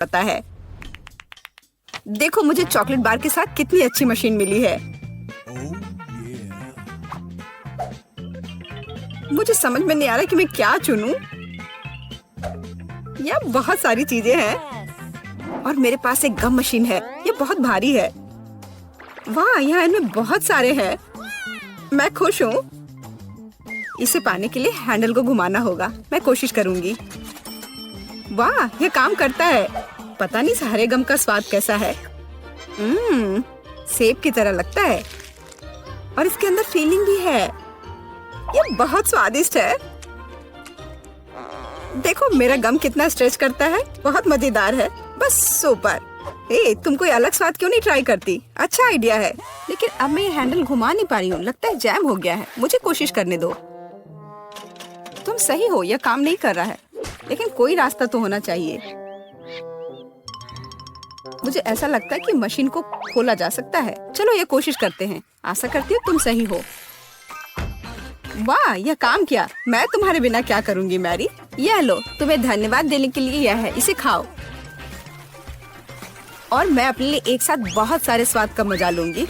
पता है। देखो मुझे चॉकलेट बार के साथ कितनी अच्छी मशीन मिली है। मुझे समझ में नहीं आ रहा कि मैं क्या चुनूं। यह बहुत सारी चीजें हैं और मेरे पास एक गम मशीन है। ये बहुत भारी है। वाह, यहाँ इनमें बहुत सारे हैं। मैं खुश हूँ। इसे पाने के लिए हैंडल को घुमाना होगा। मैं कोशिश करूंगी। वाह, ये काम करता है। पता नहीं सारे गम का स्वाद कैसा है। सेब की तरह लगता है और इसके अंदर फीलिंग भी है। ये बहुत स्वादिष्ट है। देखो मेरा गम कितना स्ट्रेच करता है। बहुत मजेदार है। बस सुपर। तुम कोई अलग स्वाद क्यों नहीं ट्राई करती? अच्छा आइडिया है। लेकिन अब मैं ये हैंडल घुमा नहीं पा रही हूँ। लगता है जैम हो गया है। मुझे कोशिश करने दो। तुम सही हो, यह काम नहीं कर रहा है। लेकिन कोई रास्ता तो होना चाहिए। मुझे ऐसा लगता है कि मशीन को खोला जा सकता है। चलो ये कोशिश करते हैं। आशा करती हूँ तुम सही हो। वाह, यह काम किया। मैं तुम्हारे बिना क्या करूँगी मैरी। यह लो, तुम्हें धन्यवाद देने के लिए यह है। इसे खाओ और मैं अपने लिए एक साथ बहुत सारे स्वाद का मजा लूंगी।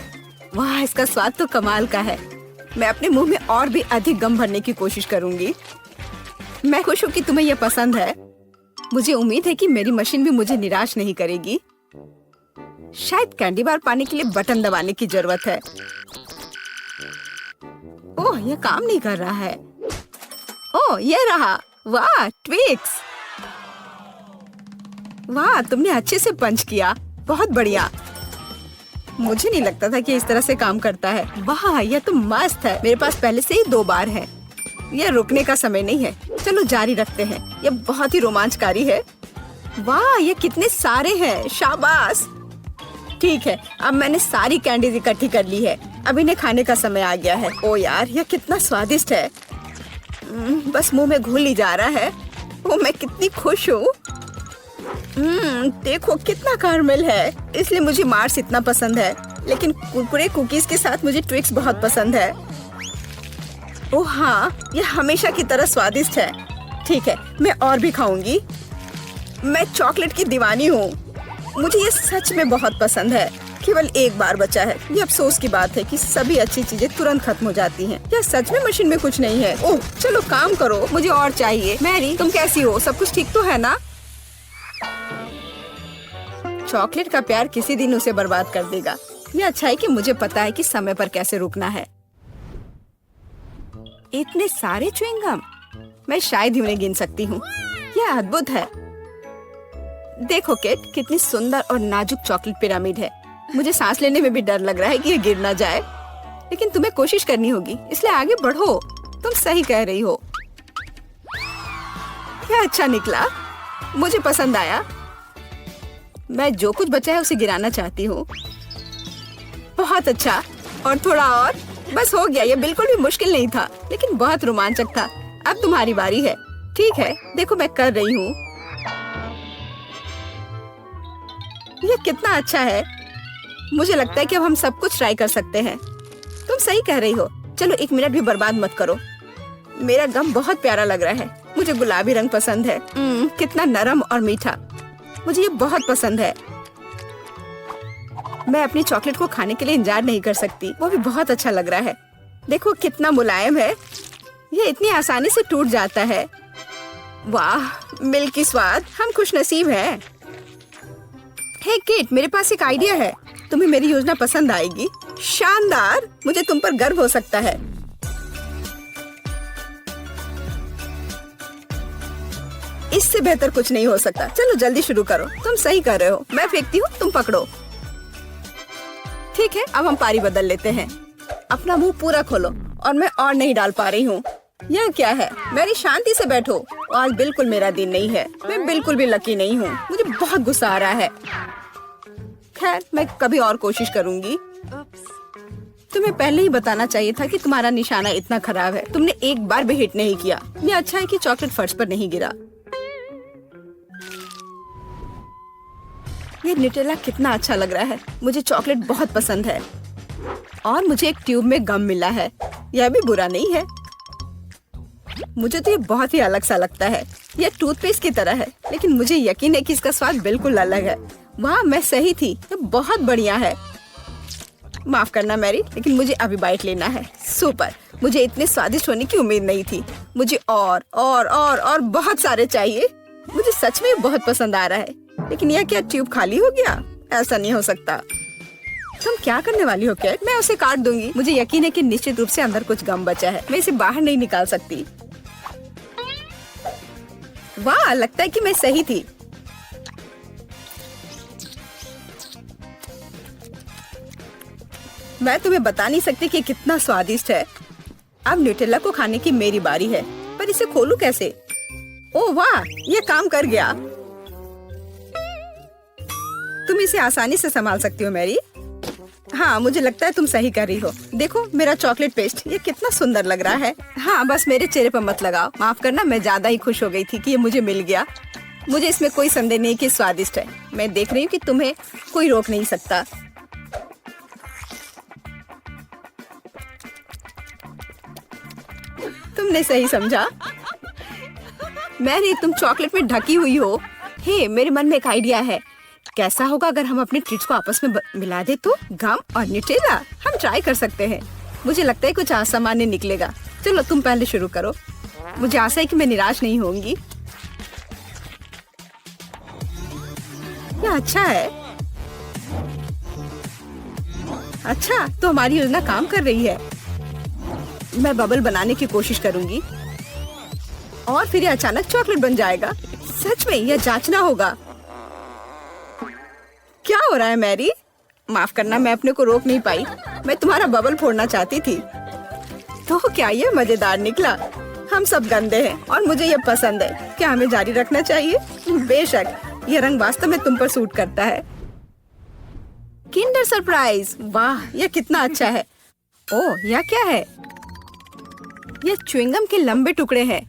वाह, इसका स्वाद तो कमाल का है। मैं अपने मुंह में और भी अधिक गम भरने की कोशिश करूंगी। मैं खुश हूँ कि तुम्हें यह पसंद है। मुझे उम्मीद है कि मेरी मशीन भी मुझे निराश नहीं करेगी। शायद कैंडी बार पाने के लिए बटन दबाने की जरूरत है। ओह, यह काम नहीं कर रहा है। ओह, यह रहा। वाह, ट्विक्स। वाह, तुमने अच्छे से पंच किया। बहुत बढ़िया। मुझे नहीं लगता था कि इस तरह से काम करता है। वाह, यह तो मस्त है। मेरे पास पहले से ही 2 बार है। यह रुकने का समय नहीं है। चलो जारी रखते हैं। यह बहुत ही रोमांचकारी है। वाह, ये कितने सारे हैं। शाबाश। ठीक है, अब मैंने सारी कैंडीज इकट्ठी कर ली है। अब इन्हें खाने का समय आ गया है। ओ यार, यह कितना स्वादिष्ट है। बस मुंह में घुल ही जा रहा है। ओ, मैं कितनी खुश हूँ। देखो कितना कैरमेल है। इसलिए मुझे मार्स इतना पसंद है। लेकिन कुरकुरे कुकीज के साथ मुझे ट्विक्स बहुत पसंद है। ओह हाँ, यह हमेशा की तरह स्वादिष्ट है। ठीक है, मैं और भी खाऊंगी। मैं चॉकलेट की दीवानी हूँ। मुझे ये सच में बहुत पसंद है। केवल एक बार बचा है। ये अफसोस की बात है कि सभी अच्छी चीजें तुरंत खत्म हो जाती हैं। क्या सच में मशीन में कुछ नहीं है? ओह चलो काम करो, मुझे और चाहिए। मैरी, तुम कैसी हो? सब कुछ ठीक तो है ना? चॉकलेट का प्यार किसी दिन उसे बर्बाद कर देगा। ये अच्छा है कि मुझे पता है कि समय पर कैसे रुकना है। इतने सारे च्युइंगम, मैं शायद ही उन्हें गिन सकती हूँ। यह अद्भुत है। देखो केट, कितनी सुंदर और नाजुक चॉकलेट पिरामिड है। मुझे सांस लेने में भी डर लग रहा है कि ये गिर ना जाए। लेकिन तुम्हें कोशिश करनी होगी, इसलिए आगे बढ़ो। तुम सही कह रही हो। यह अच्छा निकला। मुझे पसंद आया। मैं जो कुछ बचा है उसे गिराना चाहती हूँ। बहुत अच्छा। और थोड़ा और। बस हो गया। यह बिल्कुल भी मुश्किल नहीं था, लेकिन बहुत रोमांचक था। अब तुम्हारी बारी है। ठीक है, देखो मैं कर रही हूँ। यह कितना अच्छा है। मुझे लगता है कि अब हम सब कुछ ट्राई कर सकते हैं। तुम सही कह रही हो। चलो 1 मिनट भी बर्बाद मत करो। मेरा गम बहुत प्यारा लग रहा है। मुझे गुलाबी रंग पसंद है। कितना नरम और मीठा। मुझे ये बहुत पसंद है। मैं अपनी चॉकलेट को खाने के लिए इंतजार नहीं कर सकती। वो भी बहुत अच्छा लग रहा है। देखो कितना मुलायम है। ये इतनी आसानी से टूट जाता है। वाह, मिल्की स्वाद। हम खुशनसीब हैं। हे किट, मेरे पास एक आइडिया है। तुम्हें मेरी योजना पसंद आएगी। शानदार। मुझे तुम पर गर्व हो सकता है। इससे बेहतर कुछ नहीं हो सकता। चलो जल्दी शुरू करो। तुम सही कर रहे हो। मैं फेंकती हूँ, तुम पकड़ो। ठीक है, अब हम पारी बदल लेते हैं। अपना मुंह पूरा खोलो। और मैं और नहीं डाल पा रही हूँ। यह क्या है? मेरी शांति से बैठो। आज बिल्कुल मेरा दिन नहीं है। मैं बिल्कुल भी लकी नहीं हूँ। मुझे बहुत गुस्सा आ रहा है। खैर, मैं कभी और कोशिश करूँगी। तुम्हें पहले ही बताना चाहिए था कि तुम्हारा निशाना इतना खराब है। तुमने एक बार भी हिट नहीं किया। ये अच्छा है कि चॉकलेट फर्श पर नहीं गिरा। ये न्यूटेला कितना अच्छा लग रहा है। मुझे चॉकलेट बहुत पसंद है। और मुझे एक ट्यूब में गम मिला है। यह भी बुरा नहीं है। मुझे तो ये बहुत ही अलग सा लगता है। यह टूथपेस्ट की तरह है, लेकिन मुझे यकीन है कि इसका स्वाद बिल्कुल अलग है। वाह, मैं सही थी, ये बहुत बढ़िया है। माफ करना मैरी, लेकिन मुझे अभी बाइट लेना है। सुपर, मुझे इतने स्वादिष्ट होने की उम्मीद नहीं थी। मुझे और बहुत सारे चाहिए। मुझे सच में बहुत पसंद आ रहा है। लेकिन यह क्या ट्यूब खाली हो गया? ऐसा नहीं हो सकता। तुम क्या करने वाली हो कैट? मैं उसे काट दूंगी। मुझे यकीन है कि निश्चित रूप से अंदर कुछ गम बचा है। मैं इसे बाहर नहीं निकाल सकती। वाह, लगता है कि मैं सही थी। मैं तुम्हें बता नहीं सकती कि कितना स्वादिष्ट है। अब न्यूटेला को खाने की मेरी बारी है, पर इसे खोलूं कैसे? ओह वाह, ये काम कर गया। तुम इसे आसानी से संभाल सकती हो मैरी। हाँ, मुझे लगता है तुम सही कर रही हो। देखो मेरा चॉकलेट पेस्ट, ये कितना सुंदर लग रहा है। हाँ, बस मेरे चेहरे पर मत लगाओ। माफ करना, मैं ज्यादा ही खुश हो गई थी कि ये मुझे मिल गया। मुझे इसमें कोई संदेह नहीं कि स्वादिष्ट है। मैं देख रही हूँ कि तुम्हें कोई रोक नहीं सकता। तुमने सही समझा मैरी, तुम चॉकलेट में ढकी हुई हो। हे, मेरे मन में एक आइडिया है। कैसा होगा अगर हम अपने ट्रीट्स को आपस में मिला दे तो? गम और न्यूटेला, हम ट्राई कर सकते हैं। मुझे लगता है कुछ असामान्य निकलेगा। चलो तुम पहले शुरू करो। मुझे आशा है कि मैं निराश नहीं होंगी। यह अच्छा है। अच्छा, तो हमारी योजना काम कर रही है। मैं बबल बनाने की कोशिश करूंगी और फिर ये अचानक चॉकलेट बन जाएगा। सच में यह जांचना होगा। क्या हो रहा है मैरी? माफ करना, मैं अपने को रोक नहीं पाई। मैं तुम्हारा बबल फोड़ना चाहती थी। तो क्या ये मजेदार निकला? हम सब गंदे हैं और मुझे ये पसंद है। क्या हमें जारी रखना चाहिए? बेशक, ये रंग वास्तव में तुम पर सूट करता है। किंडर सरप्राइज, वाह, यह कितना अच्छा है। ओह, यह क्या है? यह च्युइंगम के लंबे टुकड़े हैं।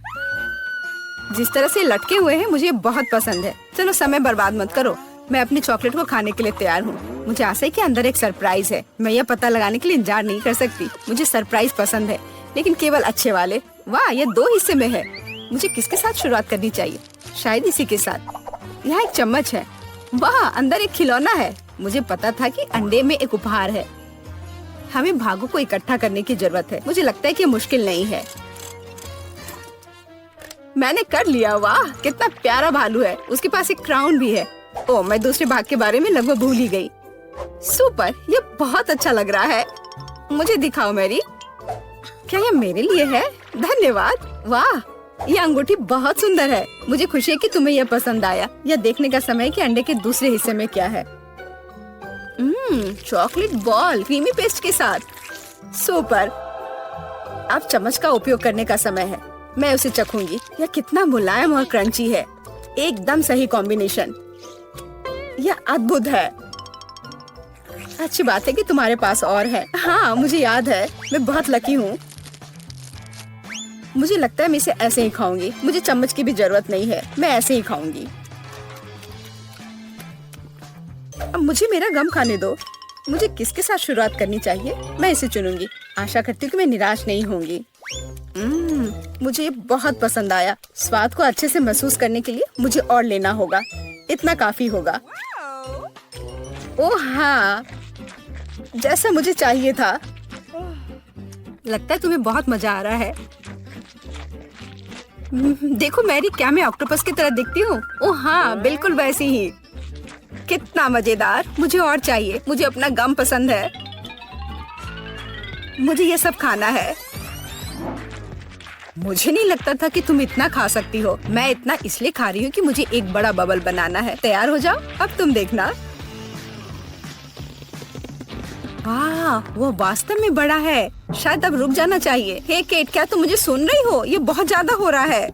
जिस तरह से लटके हुए हैं मुझे बहुत पसंद है। चलो समय बर्बाद मत करो, मैं अपनी चॉकलेट को खाने के लिए तैयार हूँ। मुझे आशा है कि अंदर एक सरप्राइज है। मैं यह पता लगाने के लिए इंतजार नहीं कर सकती। मुझे सरप्राइज पसंद है, लेकिन केवल अच्छे वाले। वाह, यह 2 हिस्से में है। मुझे किसके साथ शुरुआत करनी चाहिए? शायद इसी के साथ। यहाँ एक चम्मच है। वाह, अंदर एक खिलौना है। मुझे पता था कि अंडे में एक उपहार है। हमें भागों को इकट्ठा करने की जरूरत है। मुझे लगता है कि मुश्किल नहीं है। मैंने कर लिया। वाह, कितना प्यारा भालू है। उसके पास एक क्राउन भी है। ओह, मैं दूसरे भाग के बारे में लगभग भूल ही गई। सुपर, ये बहुत अच्छा लग रहा है। मुझे दिखाओ मैरी। क्या ये मेरे लिए है? धन्यवाद। वाह, ये अंगूठी बहुत सुंदर है। मुझे खुशी है कि तुम्हें यह पसंद आया। यह देखने का समय है कि अंडे के दूसरे हिस्से में क्या है। चॉकलेट बॉल क्रीमी पेस्ट के साथ। सुपर, अब चम्मच का उपयोग करने का समय है। मैं उसे चखूंगी। यह कितना मुलायम और क्रंची है। एकदम सही कॉम्बिनेशन। यह अद्भुत है। अच्छी बात है कि तुम्हारे पास और है। हाँ, मुझे याद है। मैं बहुत लकी हूँ। मुझे लगता है मैं इसे ऐसे ही खाऊंगी। मुझे चम्मच की भी जरूरत नहीं है। मैं ऐसे ही खाऊंगी। अब मुझे मेरा गम खाने दो। मुझे किसके साथ शुरुआत करनी चाहिए? मैं इसे चुनूंगी। आशा करती हूँ कि मैं निराश नहीं होंगी। मुझे ये बहुत पसंद आया। स्वाद को अच्छे से महसूस करने के लिए मुझे और लेना होगा। इतना काफी होगा। ओह हाँ, जैसा मुझे चाहिए था। लगता है तुम्हें बहुत मजा आ रहा है। देखो मैरी, क्या मैं ऑक्टोपस की तरह दिखती हूँ? ओह हाँ, बिल्कुल वैसी ही। कितना मजेदार। मुझे और चाहिए। मुझे अपना गम पसंद है। मुझे ये सब खाना है। मुझे नहीं लगता था कि तुम इतना खा सकती हो। मैं इतना इसलिए खा रही हूँ कि मुझे एक बड़ा बबल बनाना है। तैयार हो जाओ, अब तुम देखना। वाह, वो वास्तव में बड़ा है। शायद अब रुक जाना चाहिए। हे केट, क्या तुम मुझे सुन रही हो? ये बहुत ज्यादा हो रहा है।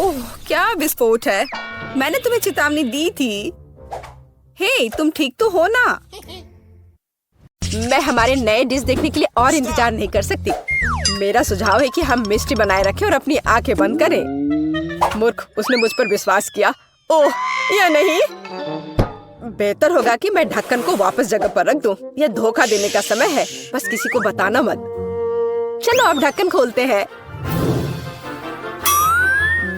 ओह, क्या विस्फोट है। मैंने तुम्हें चेतावनी दी थी। हे, तुम ठीक तो हो ना? मैं हमारे नए डिश देखने के लिए और इंतजार नहीं कर सकती। मेरा सुझाव है कि हम मिस्ट्री बनाए रखें और अपनी आंखें बंद करें। मूर्ख, उसने मुझ पर विश्वास किया। ओह, या नहीं। बेहतर होगा कि मैं ढक्कन को वापस जगह पर रख दूं। यह धोखा देने का समय है। बस किसी को बताना मत। चलो अब ढक्कन खोलते हैं।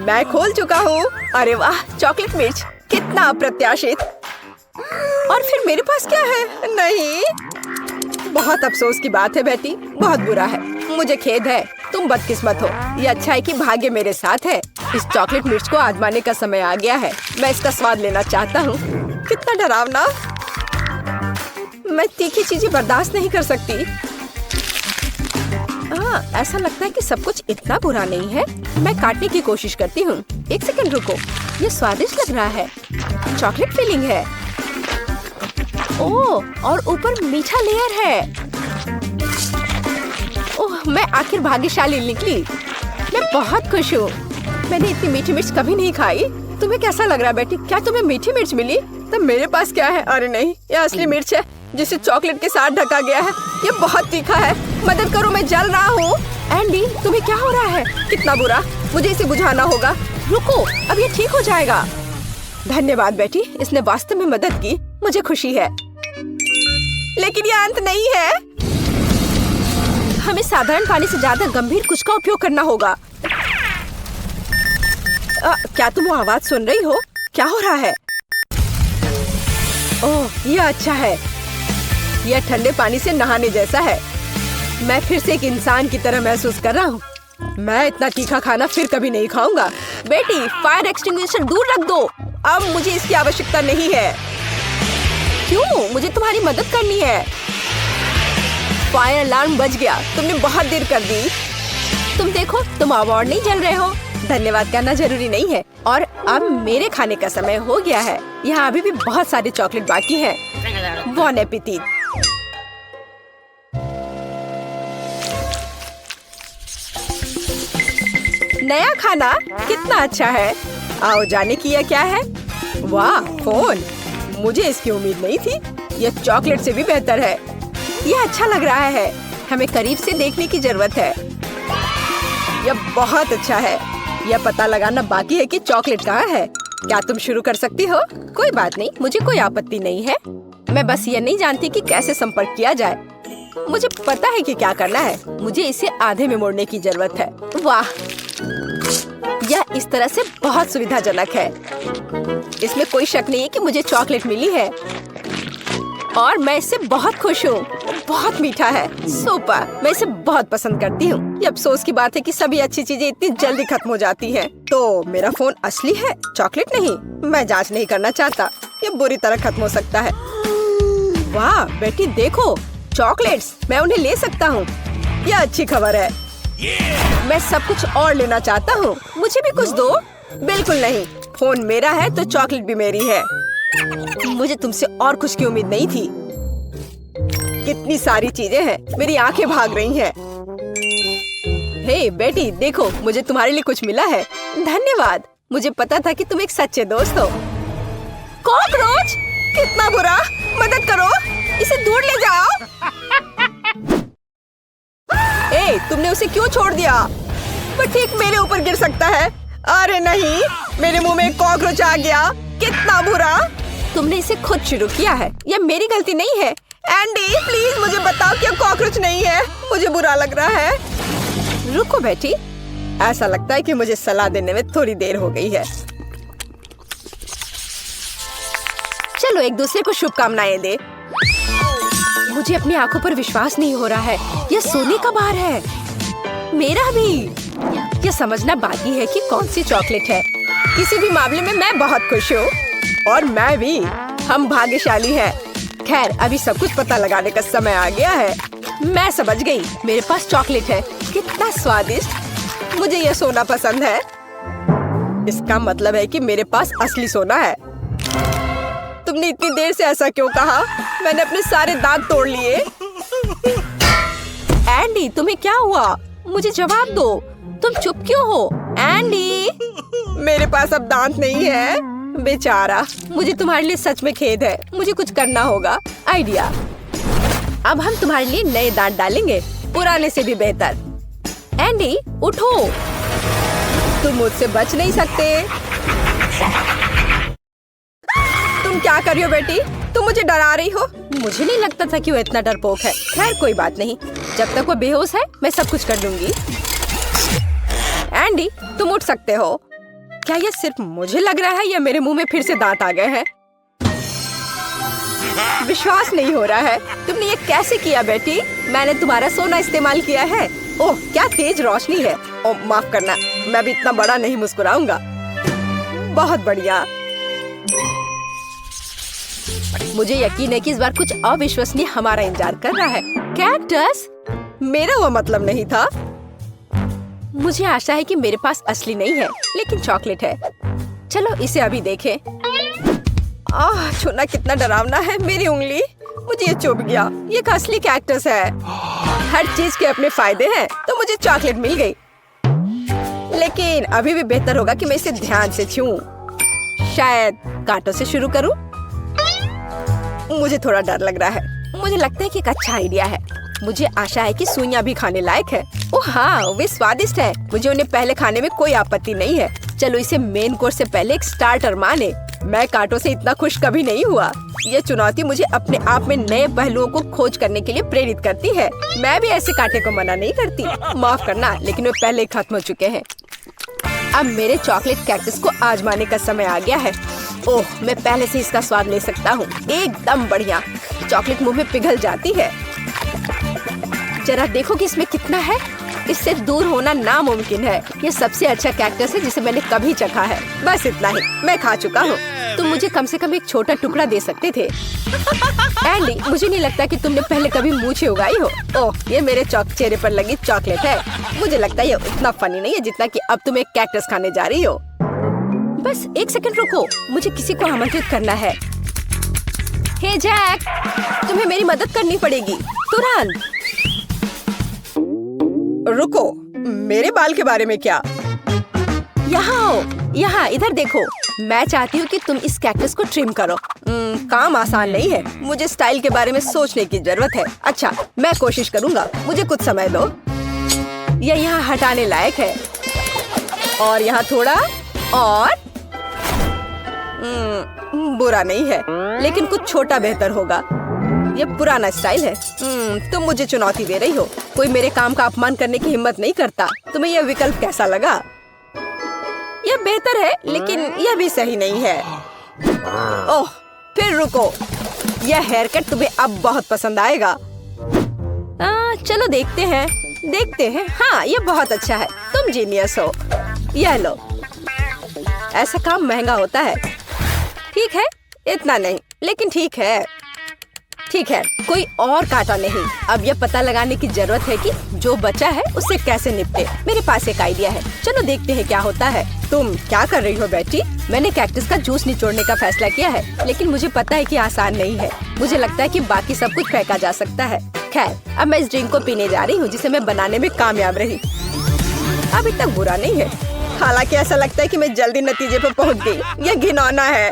मैं खोल चुका हूँ। अरे वाह, चॉकलेट मिर्च, कितना अप्रत्याशित। और फिर मेरे पास क्या है? नहीं, बहुत अफसोस की बात है बेटी, बहुत बुरा है। मुझे खेद है, तुम बदकिस्मत हो। ये अच्छा है कि भाग्य मेरे साथ है। इस चॉकलेट मिर्च को आजमाने का समय आ गया है। मैं इसका स्वाद लेना चाहता हूँ। कितना डरावना। मैं तीखी चीजें बर्दाश्त नहीं कर सकती। ऐसा लगता है कि सब कुछ इतना बुरा नहीं है। मैं काटने की कोशिश करती हूँ। एक सेकंड रुको, ये स्वादिष्ट लग रहा है। चॉकलेट फिलिंग है। ओह, और ऊपर मीठा लेयर है। ओह, मैं आखिर भाग्यशाली निकली। मैं बहुत खुश हूँ। मैंने इतनी मीठी मिर्च कभी नहीं खाई। तुम्हें कैसा लग रहा है बेटी? क्या तुम्हें मीठी मिर्च मिली? तब मेरे पास क्या है? अरे नहीं, ये असली मिर्च है जिसे चॉकलेट के साथ ढका गया है। ये बहुत तीखा है। मदद करो, मैं जल रहा हूँ। एंडी, तुम्हें क्या हो रहा है? कितना बुरा। मुझे इसे बुझाना होगा। रुको, अब ये ठीक हो जाएगा। धन्यवाद बेटी, इसने वास्तव में मदद की। मुझे खुशी है। लेकिन ये अंत नहीं है। हमें साधारण पानी से ज्यादा गंभीर कुछ का उपयोग करना होगा। क्या तुम वो आवाज सुन रही हो? क्या हो रहा है? ओह, ये अच्छा है। यह ठंडे पानी से नहाने जैसा है। मैं फिर से एक इंसान की तरह महसूस कर रहा हूँ। मैं इतना तीखा खाना फिर कभी नहीं खाऊंगा। बेटी, फायर एक्सटिंग्विशर दूर रख दो। अब मुझे इसकी आवश्यकता नहीं है। क्यों? मुझे तुम्हारी मदद करनी है। फायर अलार्म बज गया। तुमने बहुत देर कर दी। तुम देखो, तुम अवार्ड नहीं जल रहे हो। धन्यवाद करना जरूरी नहीं है। और अब मेरे खाने का समय हो गया है। यहाँ अभी भी बहुत सारे चॉकलेट बाकी हैं। बॉन एपेटिट। नया खाना कितना अच्छा है। आओ जाने की यह क्या है? वाह, फोन। मुझे इसकी उम्मीद नहीं थी। यह चॉकलेट से भी बेहतर है। यह अच्छा लग रहा है। हमें करीब से देखने की जरूरत है। यह बहुत अच्छा है। यह पता लगाना बाकी है कि चॉकलेट कहाँ है। क्या तुम शुरू कर सकती हो? कोई बात नहीं, मुझे कोई आपत्ति नहीं है। मैं बस ये नहीं जानती कि कैसे संपर्क किया जाए। मुझे पता है कि क्या करना है। मुझे इसे आधे में मोड़ने की जरूरत है। वाह, यह इस तरह से बहुत सुविधाजनक है। इसमें कोई शक नहीं है कि मुझे चॉकलेट मिली है और मैं इससे बहुत खुश हूँ। बहुत मीठा है। सुपर, मैं इसे बहुत पसंद करती हूँ। ये अफसोस की बात है कि सभी अच्छी चीजें इतनी जल्दी खत्म हो जाती हैं। तो मेरा फोन असली है, चॉकलेट नहीं। मैं जांच नहीं करना चाहता। ये बुरी तरह खत्म हो सकता है। वाह बेटी, देखो चॉकलेट्स। मैं उन्हें ले सकता हूँ। यह अच्छी खबर है। मैं सब कुछ और लेना चाहता हूँ। मुझे भी कुछ दो। बिल्कुल नहीं, फोन मेरा है तो चॉकलेट भी मेरी है। मुझे तुमसे और कुछ की उम्मीद नहीं थी। कितनी सारी चीजें हैं। मेरी आंखें भाग रही हैं। हे बेटी, देखो मुझे तुम्हारे लिए कुछ मिला है। धन्यवाद। मुझे पता था कि तुम एक सच्चे दोस्त हो। कॉकरोच, कितना बुरा। मदद करो, इसे दूर ले जाओ। ए, तुमने उसे क्यों छोड़ दिया? वो ठीक मेरे ऊपर गिर सकता है। अरे नहीं, मेरे मुंह में एक कॉकरोच आ गया। कितना बुरा। तुमने इसे खुद शुरू किया है। यह मेरी गलती नहीं है। एंडी, प्लीज मुझे बताओ कि कॉकरोच नहीं है। मुझे बुरा लग रहा है। रुको बेटी, ऐसा लगता है कि मुझे सलाह देने में थोड़ी देर हो गई है। चलो एक दूसरे को शुभकामनाएं दे। मुझे अपनी आंखों पर विश्वास नहीं हो रहा है। यह सोने का बार है। मेरा भी। यह समझना बाकी है कि कौन सी चॉकलेट है। किसी भी मामले में मैं बहुत खुश हूँ। और मैं भी। हम भाग्यशाली हैं। खैर, अभी सब कुछ पता लगाने का समय आ गया है। मैं समझ गई। मेरे पास चॉकलेट है। कितना स्वादिष्ट। मुझे यह सोना पसंद है। इसका मतलब है कि मेरे पास असली सोना है। तुमने इतनी देर से ऐसा क्यों कहा? मैंने अपने सारे दांत तोड़ लिए। एंडी, तुम्हें क्या हुआ? मुझे जवाब दो। तुम चुप क्यों हो? एंडी, मेरे पास अब दांत नहीं है। बेचारा, मुझे तुम्हारे लिए सच में खेद है। मुझे कुछ करना होगा। आइडिया। अब हम तुम्हारे लिए नए दांत डालेंगे, पुराने से भी बेहतर। एंडी, उठो। तुम मुझसे बच नहीं सकते। तुम क्या कर रही हो बेटी? तुम मुझे डरा रही हो। मुझे नहीं लगता था कि वो इतना डरपोक है। खैर कोई बात नहीं, जब तक वो बेहोश है मैं सब कुछ कर दूंगी। एंडी, तुम उठ सकते हो। क्या ये सिर्फ मुझे लग रहा है या मेरे मुंह में फिर से दांत आ गए हैं? विश्वास नहीं हो रहा है। तुमने ये कैसे किया बेटी? मैंने तुम्हारा सोना इस्तेमाल किया है। ओह, क्या तेज रोशनी है। ओह, माफ करना, मैं भी इतना बड़ा नहीं मुस्कुराऊंगा। बहुत बढ़िया। मुझे यकीन है कि इस बार कुछ अविश्वसनीय हमारा इंतजार कर रहा है। कैक्टस? मेरा वो मतलब नहीं था। मुझे आशा है कि मेरे पास असली नहीं है, लेकिन चॉकलेट है। चलो इसे अभी देखें। छूना कितना डरावना है। मेरी उंगली, मुझे ये चुभ गया। ये एक असली कैक्टस है। हर चीज के अपने फायदे हैं, तो मुझे चॉकलेट मिल गई। लेकिन अभी भी बेहतर होगा कि मैं इसे ध्यान से छूऊं। शायद कांटों से शुरू करूं। मुझे थोड़ा डर लग रहा है। मुझे लगता है कि एक अच्छा आइडिया है। मुझे आशा है कि सुइयां भी खाने लायक है। ओह हाँ, वे स्वादिष्ट है। मुझे उन्हें पहले खाने में कोई आपत्ति नहीं है। चलो इसे मेन कोर्स से पहले एक स्टार्टर माने। मैं कांटों से इतना खुश कभी नहीं हुआ। ये चुनौती मुझे अपने आप में नए पहलुओं को खोज करने के लिए प्रेरित करती है। मैं भी ऐसे कांटे को मना नहीं करती। माफ करना, लेकिन वे पहले ही खत्म हो चुके हैं। अब मेरे चॉकलेट कैक्टस को आजमाने का समय आ गया है। ओह, मैं पहले से इसका स्वाद ले सकता हूँ। एकदम बढ़िया। चॉकलेट मुंह में पिघल जाती है। जरा देखो कि इसमें कितना है। इससे दूर होना नामुमकिन है। ये सबसे अच्छा कैक्टस है जिसे मैंने कभी चखा है। बस इतना ही, मैं खा चुका हूँ। तुम मुझे कम से कम एक छोटा टुकड़ा दे सकते थे। एंडी, मुझे नहीं लगता कि तुमने पहले कभी मूछें उगाई हो। ओह, ये मेरे चेहरे पर लगी चॉकलेट है। मुझे लगता है ये उतना फनी नहीं है जितना कि अब तुम एक कैक्टस खाने जा रही हो। बस एक सेकंड रुको, मुझे किसी को आमंत्रित करना है। हे जैक, तुम्हें मेरी मदद करनी पड़ेगी तुरंत। रुको, मेरे बाल के बारे में क्या? यहाँ आओ, यहाँ इधर देखो। मैं चाहती हूँ कि तुम इस कैक्टस को ट्रिम करो। काम आसान नहीं है। मुझे स्टाइल के बारे में सोचने की जरूरत है। अच्छा, मैं कोशिश करूँगा। मुझे कुछ समय दो। यह यहाँ हटाने लायक है। और यहाँ थोड़ा और। बुरा नहीं है, लेकिन कुछ छोटा बेहतर होगा। ये पुराना स्टाइल है। तुम मुझे चुनौती दे रही हो। कोई मेरे काम का अपमान करने की हिम्मत नहीं करता। तुम्हें यह विकल्प कैसा लगा? यह बेहतर है, लेकिन यह भी सही नहीं है। ओह, फिर रुको। यह हेयर कट तुम्हें अब बहुत पसंद आएगा। चलो देखते हैं। हाँ, ये बहुत अच्छा है। तुम जीनियस हो। यह लो। ऐसा काम महंगा होता है। ठीक है, इतना नहीं, लेकिन ठीक है, कोई और कांटा नहीं। अब यह पता लगाने की जरूरत है कि जो बचा है उससे कैसे निपटे। मेरे पास एक आइडिया है। चलो देखते हैं क्या होता है। तुम क्या कर रही हो बेटी? मैंने कैक्टस का जूस निचोड़ने का फैसला किया है, लेकिन मुझे पता है कि आसान नहीं है। मुझे लगता है कि बाकी सब कुछ फेंका जा सकता है। खैर, अब मैं इस ड्रिंक को पीने जा रही हूँ जिसे मैं बनाने में कामयाब रही। अभी तक बुरा नहीं है। हालांकि ऐसा लगता है कि मैं जल्दी नतीजे पर पहुँच गई। यह घिनौना है।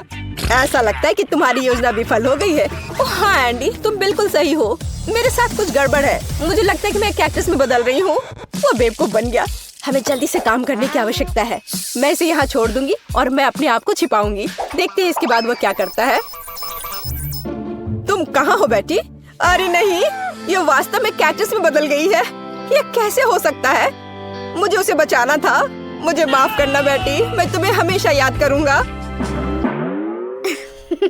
ऐसा लगता है कि तुम्हारी योजना विफल हो गई है। ओह हाँ एंडी, तुम बिल्कुल सही हो। मेरे साथ कुछ गड़बड़ है। मुझे लगता है कि मैं कैक्टस में बदल रही हूँ। वो बेवकूफ बन गया। हमें जल्दी से काम करने की आवश्यकता है। मैं इसे यहाँ छोड़ दूंगी और मैं अपने आप को छिपाऊंगी। देखते हैं इसके बाद वो क्या करता है। तुम कहाँ हो बेटी? अरे नहीं, ये वास्तव में कैक्टस में बदल गई है। ये कैसे हो सकता है? मुझे उसे बचाना था। मुझे माफ करना बेटी, मैं तुम्हें हमेशा याद करूँगा।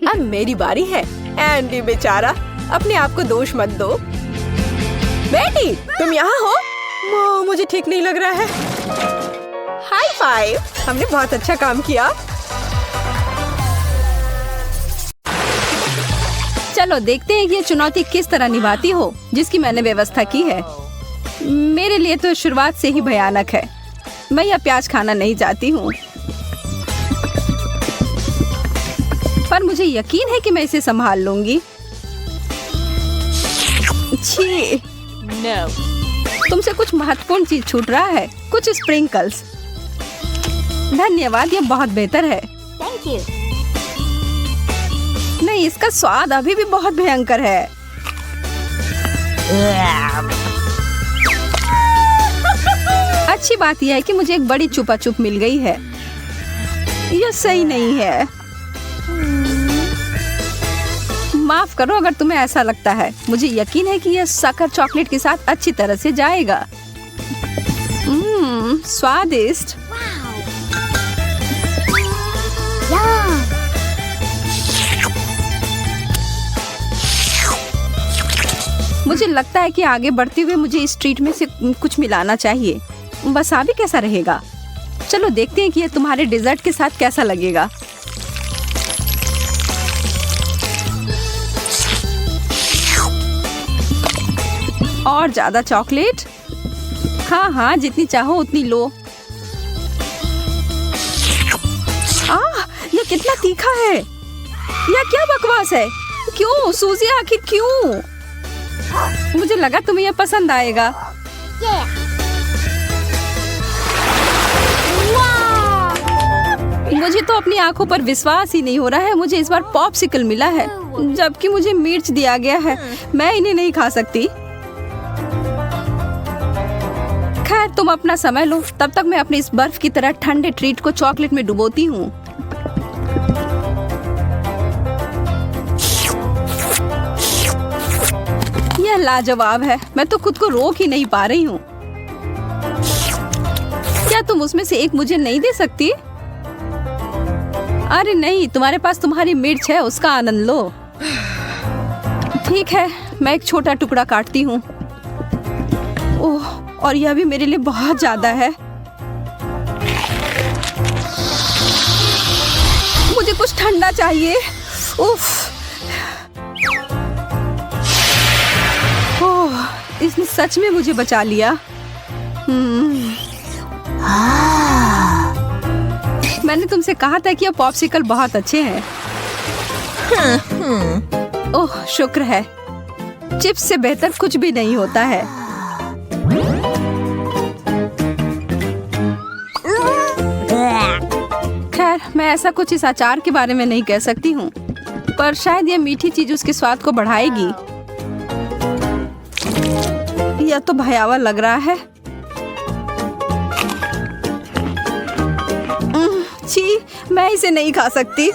अब मेरी बारी है। एंडी बेचारा, अपने आप को दोष मत दो। बेटी, तुम यहाँ हो? मुझे ठीक नहीं लग रहा है। हाई फाइव, हमने बहुत अच्छा काम किया। चलो देखते हैं कि ये चुनौती किस तरह निभाती हो जिसकी मैंने व्यवस्था की है। मेरे लिए तो शुरुआत से ही भयानक है। मैं यह प्याज खाना नहीं चाहती हूँ, पर मुझे यकीन है कि मैं इसे संभाल लूंगी। छी, no. तुमसे कुछ महत्वपूर्ण चीज छूट रहा है। कुछ स्प्रिंकल्स। धन्यवाद, ये बहुत बेहतर है। Thank you. नहीं, इसका स्वाद अभी भी बहुत भयंकर है। अच्छी बात यह है कि मुझे एक बड़ी चुपा चुप मिल गई है। यह सही नहीं है। माफ करो अगर तुम्हें ऐसा लगता है। मुझे यकीन है कि यह शक्कर चॉकलेट के साथ अच्छी तरह से जाएगा। स्वादिष्ट। मुझे लगता है कि आगे बढ़ते हुए मुझे इस ट्रीट में से कुछ मिलाना चाहिए। वसाबी कैसा रहेगा? चलो देखते हैं कि ये तुम्हारे डेजर्ट के साथ कैसा लगेगा। और ज्यादा चॉकलेट? हाँ हाँ, जितनी चाहो उतनी लो। ये कितना तीखा है! यह क्या बकवास है? क्यों सूजी, आखिर क्यों? मुझे लगा तुम्हें यह पसंद आएगा। मुझे तो अपनी आंखों पर विश्वास ही नहीं हो रहा है। मुझे इस बार पॉप्सिकल मिला है, जबकि मुझे मिर्च दिया गया है। मैं इन्हें नहीं खा सकती। खैर, तुम अपना समय लो, तब तक मैं अपनी इस बर्फ की तरह ठंडे ट्रीट को चॉकलेट में डुबोती हूँ। यह लाजवाब है। मैं तो खुद को रोक ही नहीं पा रही हूँ। क्या तुम उसमें से एक मुझे नहीं दे सकती? अरे नहीं, तुम्हारे पास तुम्हारी मिर्च है, उसका आनंद लो। ठीक है, मैं एक छोटा टुकड़ा काटती हूँ। ओह, और यह भी मेरे लिए बहुत ज्यादा है। मुझे कुछ ठंडा चाहिए। उफ। ओह, इसने सच में मुझे बचा लिया। मैंने तुमसे कहा था कि ये पॉप्सिकल बहुत अच्छे हैं। ओह, शुक्र है। चिप्स से बेहतर कुछ भी नहीं होता है। खैर, मैं ऐसा कुछ इस अचार के बारे में नहीं कह सकती हूँ, पर शायद यह मीठी चीज उसके स्वाद को बढ़ाएगी। यह तो भयावह लग रहा है। छी, मैं इसे नहीं खा सकती।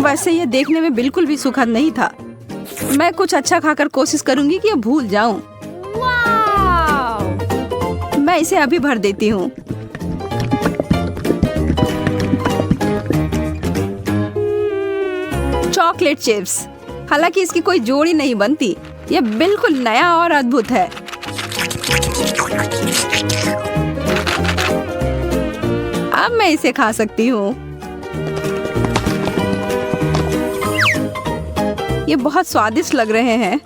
वैसे यह देखने में बिल्कुल भी सुखद नहीं था। मैं कुछ अच्छा खाकर कोशिश करूंगी कि यह भूल जाऊं। मैं इसे अभी भर देती हूँ। Chocolate chips. हालांकि इसकी कोई जोड़ी नहीं बनती। यह बिल्कुल नया और अद्भुत है। अब मैं इसे खा सकती हूँ। ये बहुत स्वादिष्ट लग रहे हैं।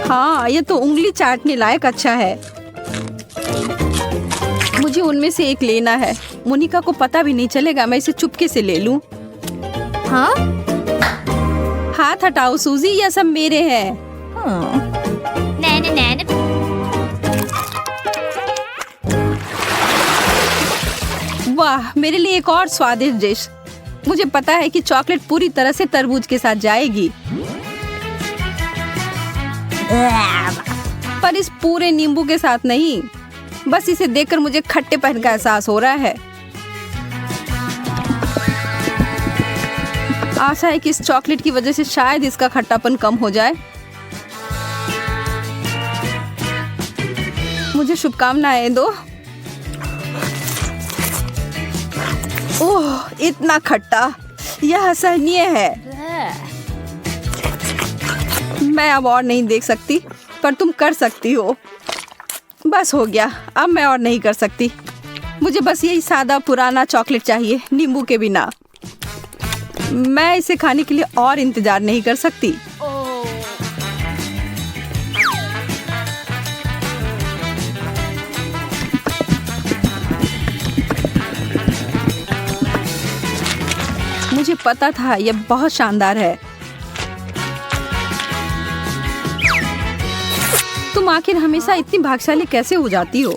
हाँ, ये तो उंगली चाटने लायक अच्छा है। मुझे उनमें से एक लेना है। मोनिका को पता भी नहीं चलेगा। मैं इसे चुपके से ले लूं। हाँ? हाथ हटाओ सूजी, ये सब मेरे हैं। वाह, मेरे लिए एक और स्वादिष्ट डिश। मुझे पता है कि चॉकलेट पूरी तरह से तरबूज के साथ जाएगी, पर इस पूरे नींबू के साथ नहीं। बस इसे देखकर मुझे खट्टेपन का एहसास हो रहा है। आशा है कि इस चॉकलेट की वजह से शायद इसका खट्टापन कम हो जाए। मुझे शुभकामनाएं दो। ओह, इतना खट्टा, यह असहनीय है। मैं अब और नहीं देख सकती, पर तुम कर सकती हो। बस हो गया, अब मैं और नहीं कर सकती। मुझे बस यही सादा पुराना चॉकलेट चाहिए, नींबू के बिना। मैं इसे खाने के लिए और इंतजार नहीं कर सकती। मुझे पता था यह बहुत शानदार है। तुम आखिर हमेशा इतनी भाग्यशाली कैसे हो जाती हो?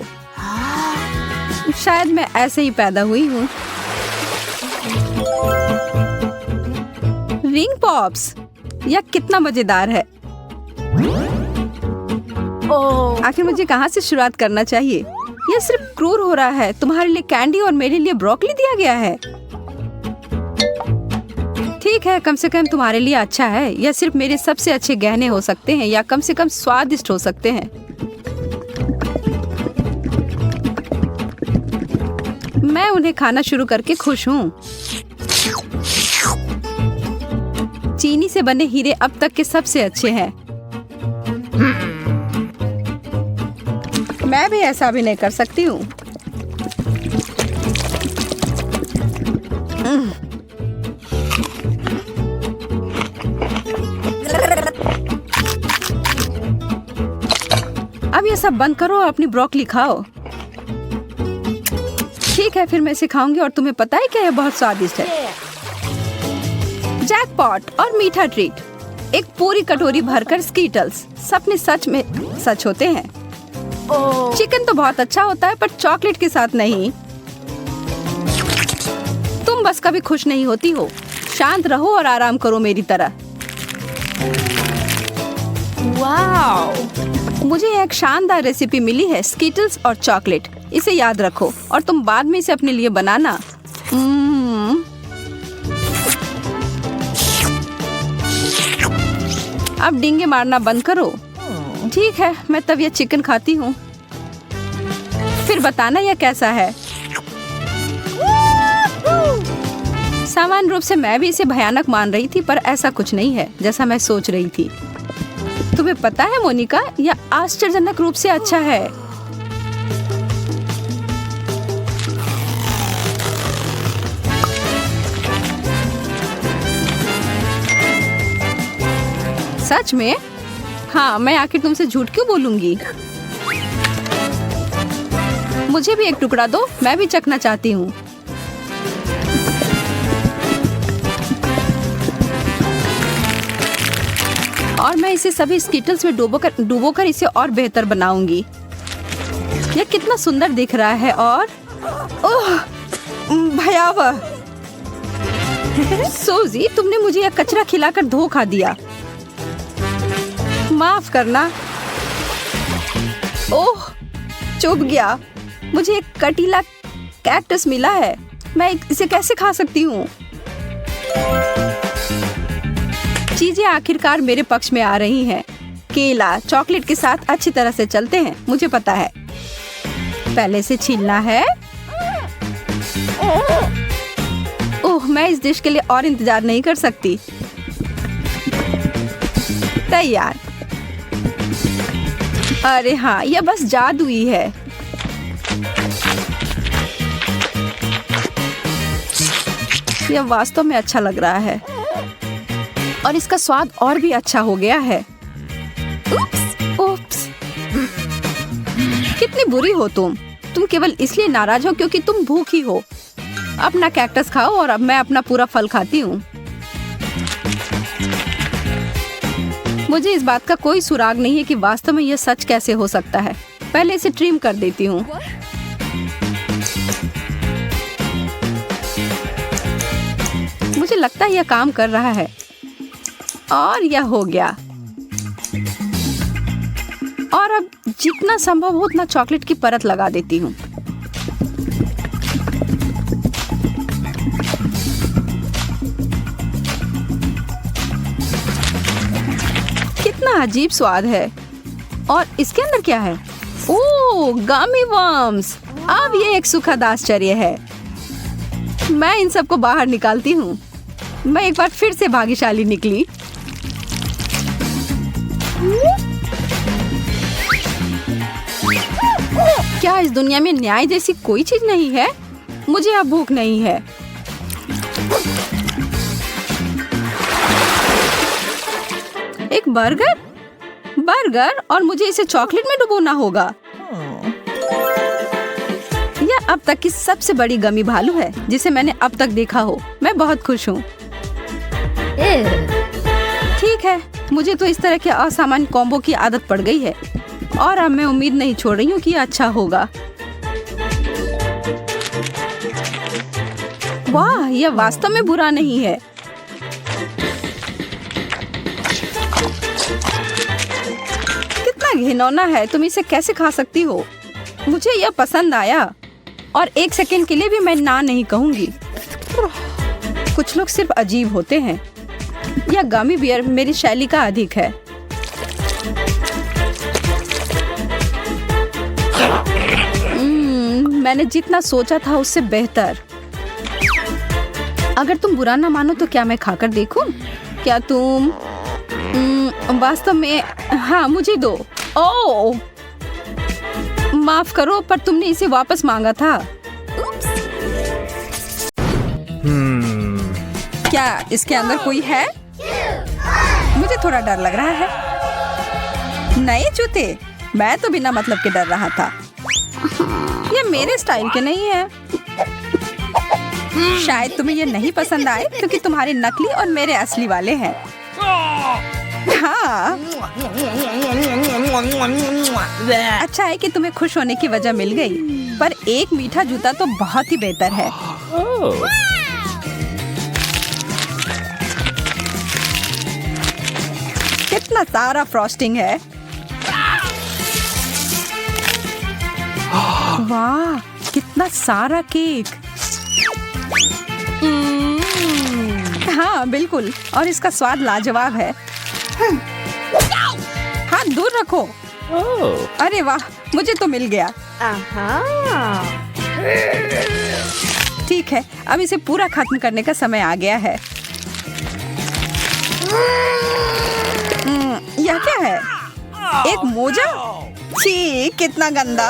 शायद मैं ऐसे ही पैदा हुई हूँ। रिंग पॉप्स, यह कितना मजेदार है। आखिर मुझे कहाँ से शुरुआत करना चाहिए? यह सिर्फ क्रूर हो रहा है। तुम्हारे लिए कैंडी और मेरे लिए ब्रोकली दिया गया है। ठीक है, कम से कम तुम्हारे लिए अच्छा है। यह सिर्फ मेरे सबसे अच्छे गहने हो सकते हैं, या कम से कम स्वादिष्ट हो सकते हैं। मैं उन्हें खाना शुरू करके खुश हूँ। चीनी से बने हीरे अब तक के सबसे अच्छे हैं। मैं भी ऐसा भी नहीं कर सकती हूँ। अब ये सब बंद करो और अपनी ब्रोकली खाओ। ठीक है, फिर मैं सिखाऊंगी। और तुम्हें पता है क्या, ये बहुत स्वादिष्ट है। जैकपॉट और मीठा ट्रीट। एक पूरी कटोरी भरकर स्कीटल्स। सपने सच में सच होते हैं। चिकन तो बहुत अच्छा होता है, पर चॉकलेट के साथ नहीं। तुम बस कभी खुश नहीं होती हो। शांत रहो और आराम करो मेरी तरह। वाओ! मुझे एक शानदार रेसिपी मिली है, स्कीटल्स और चॉकलेट। इसे याद रखो और तुम बाद में इसे अपने लिए बनाना। अब डींगे मारना बंद करो। ठीक है, मैं तब यह चिकन खाती हूँ। फिर बताना यह कैसा है। सामान्य रूप से मैं भी इसे भयानक मान रही थी, पर ऐसा कुछ नहीं है जैसा मैं सोच रही थी। तुम्हें पता है मोनिका, यह आश्चर्यजनक रूप से अच्छा है। सच में? हाँ, मैं आखिर तुमसे झूठ क्यों बोलूंगी। मुझे भी एक टुकड़ा दो, मैं भी चखना चाहती हूँ। और मैं इसे सभी स्कीटल्स में डुबोकर इसे और बेहतर बनाऊंगी। यह कितना सुंदर दिख रहा है। और ओह, भयावह। सोजी, तुमने मुझे यह कचरा खिलाकर धोखा दिया। माफ करना। ओह, चुभ गया। मुझे एक कटीला कैक्टस मिला है। मैं इसे कैसे खा सकती हूँ। चीजें आखिरकार मेरे पक्ष में आ रही हैं। केला चॉकलेट के साथ अच्छी तरह से चलते हैं, मुझे पता है। पहले से छीलना है। ओह, मैं इस डिश के लिए और इंतजार नहीं कर सकती। तैयार। अरे हाँ, यह बस जादुई है। यह वास्तव में अच्छा लग रहा है और इसका स्वाद और भी अच्छा हो गया है। उप्स। कितनी बुरी हो तुम केवल इसलिए नाराज हो क्योंकि तुम भूखी हो। अपना कैक्टस खाओ और अब मैं अपना पूरा फल खाती हूँ। मुझे इस बात का कोई सुराग नहीं है कि वास्तव में यह सच कैसे हो सकता है। पहले इसे ट्रिम कर देती हूँ। मुझे लगता है यह काम कर रहा है। और यह हो गया। और अब जितना संभव हो उतना चॉकलेट की परत लगा देती हूँ। कितना अजीब स्वाद है। और इसके अंदर क्या है? ओह, गमी वर्म्स। अब ये एक सुखद आश्चर्य है। मैं इन सबको बाहर निकालती हूँ। मैं एक बार फिर से भाग्यशाली निकली। क्या इस दुनिया में न्याय जैसी कोई चीज नहीं है? मुझे अब भूख नहीं है। एक बर्गर और मुझे इसे चॉकलेट में डुबोना होगा। यह अब तक की सबसे बड़ी गमी भालू है जिसे मैंने अब तक देखा हो। मैं बहुत खुश हूँ। ठीक है, मुझे तो इस तरह के असामान्य कॉम्बो की आदत पड़ गई है और अब मैं उम्मीद नहीं छोड़ रही हूँ कि अच्छा होगा। वाह, यह वास्तव में बुरा नहीं है। कितना घिनौना है, तुम इसे कैसे खा सकती हो? मुझे यह पसंद आया और एक सेकंड के लिए भी मैं ना नहीं कहूंगी। कुछ लोग सिर्फ अजीब होते हैं। यह गमी बियर मेरी शैली का अधिक है। मैंने जितना सोचा था उससे बेहतर। अगर तुम बुरा ना मानो तो क्या मैं खाकर देखूं? क्या तुम वास्तव में? हाँ, मुझे दो। ओह, माफ करो, पर तुमने इसे वापस मांगा था। क्या इसके अंदर कोई है? मुझे थोड़ा डर लग रहा है। नए जूते? मैं तो बिना मतलब के डर रहा था। ये मेरे स्टाइल के नहीं है। शायद तुम्हें ये नहीं पसंद आए क्योंकि तुम्हारे नकली और मेरे असली वाले हैं। हाँ, अच्छा है कि तुम्हें खुश होने की वजह मिल गई, पर एक मीठा जूता तो बहुत ही बेहतर है। कितना सारा फ्रॉस्टिंग है। वाह, कितना सारा केक। हाँ बिल्कुल, और इसका स्वाद लाजवाब है। हाथ दूर रखो। अरे वाह, मुझे तो मिल गया। ठीक है, अब इसे पूरा खत्म करने का समय आ गया है। यह क्या है? एक मोजा? छी, कितना गंदा।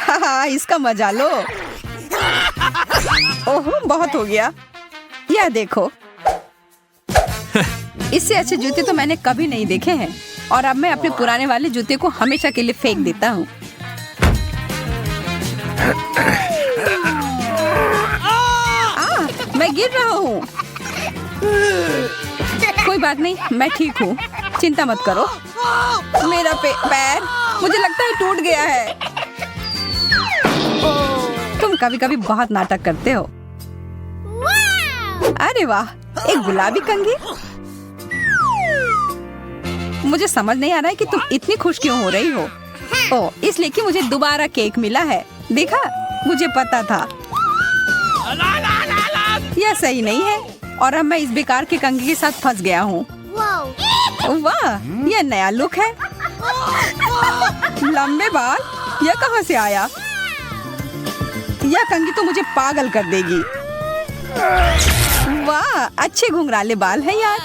हाँ, इसका मजा लो। ओह, बहुत हो गया। यह देखो। इससे अच्छे जूते तो मैंने कभी नहीं देखे हैं, और अब मैं अपने पुराने वाले जूते को हमेशा के लिए फेंक देता हूँ। मैं गिर रहा हूँ। कोई बात नहीं, मैं ठीक हूँ, चिंता मत करो। मेरा पैर मुझे लगता है टूट गया है। तुम कभी कभी बहुत नाटक करते हो। अरे वाह, एक गुलाबी कंघी। मुझे समझ नहीं आ रहा है कि तुम इतनी खुश क्यों हो रही हो। ओह, इसलिए कि मुझे दोबारा केक मिला है। देखा, मुझे पता था। यह सही नहीं है, और अब मैं इस बेकार के कंघी के साथ फंस गया हूँ। वाह, यह नया लुक है। लंबे बाल, यह कहाँ से आया? यह कंघी तो मुझे पागल कर देगी। वाह, अच्छे घुंघराले बाल हैं यार।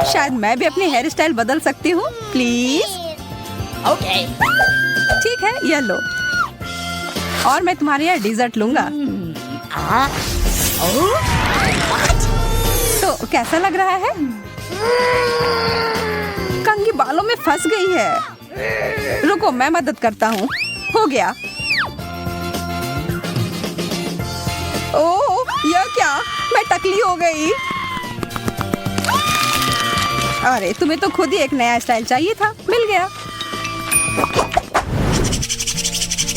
शायद मैं भी अपनी हेयर स्टाइल बदल सकती हूँ, प्लीज। ओके, ठीक है, यह लो। और मैं तुम्हारे यहाँ डिजर्ट लूंगा। तो कैसा लग रहा है? कंघी बालों में फंस गई है। रुको, मैं मदद करता हूँ। हो गया। ओह, यह क्या? मैं टकली हो गई। अरे, तुम्हें तो खुद ही एक नया स्टाइल चाहिए था, मिल गया।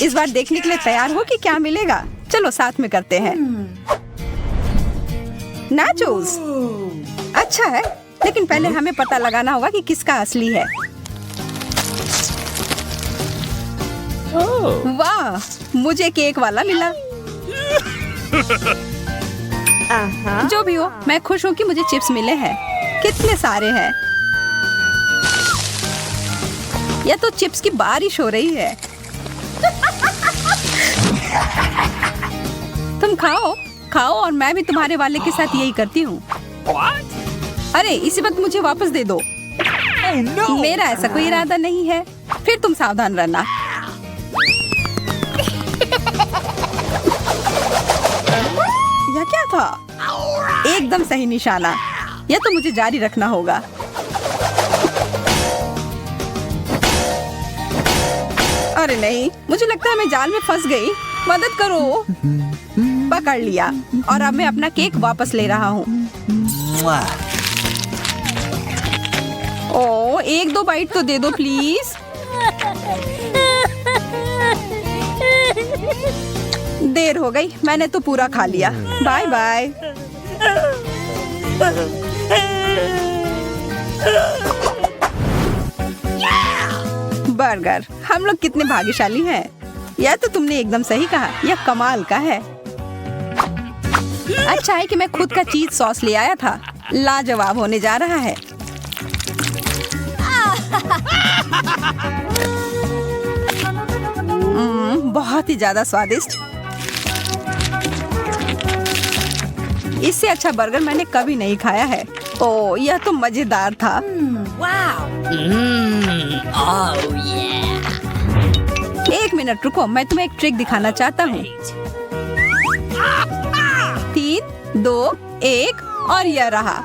इस बार देखने के लिए तैयार हो कि क्या मिलेगा? चलो साथ में करते हैं। नाचोस, अच्छा है, लेकिन पहले हमें पता लगाना होगा कि किसका असली है। वाह, मुझे केक वाला मिला। जो भी हो, मैं खुश हूँ कि मुझे चिप्स मिले हैं। कितने सारे हैं। या तो चिप्स की बारिश हो रही है। तुम खाओ खाओ, और मैं भी तुम्हारे वाले के साथ यही करती हूँ। अरे, इसी वक्त मुझे वापस दे दो। मेरा ऐसा कोई इरादा नहीं है। फिर तुम सावधान रहना। यह क्या था? एकदम सही निशाना। यह तो मुझे जारी रखना होगा। अरे नहीं, मुझे लगता है मैं जाल में फंस गई। मदद करो। पकड़ लिया, और अब मैं अपना केक वापस ले रहा हूँ। ओह, एक दो बाइट तो दे दो प्लीज। देर हो गई, मैंने तो पूरा खा लिया। Bye bye. बर्गर, हम लोग कितने भाग्यशाली हैं। यह तो तुमने एकदम सही कहा, यह कमाल का है। अच्छा है कि मैं खुद का चीज सॉस ले आया था। लाजवाब होने जा रहा है। बहुत ही ज्यादा स्वादिष्ट। इससे अच्छा बर्गर मैंने कभी नहीं खाया है। ओह, यह तो मजेदार था। एक मिनट रुको, मैं तुम्हें एक ट्रिक दिखाना चाहता हूँ। 3, 2, 1 और यह रहा।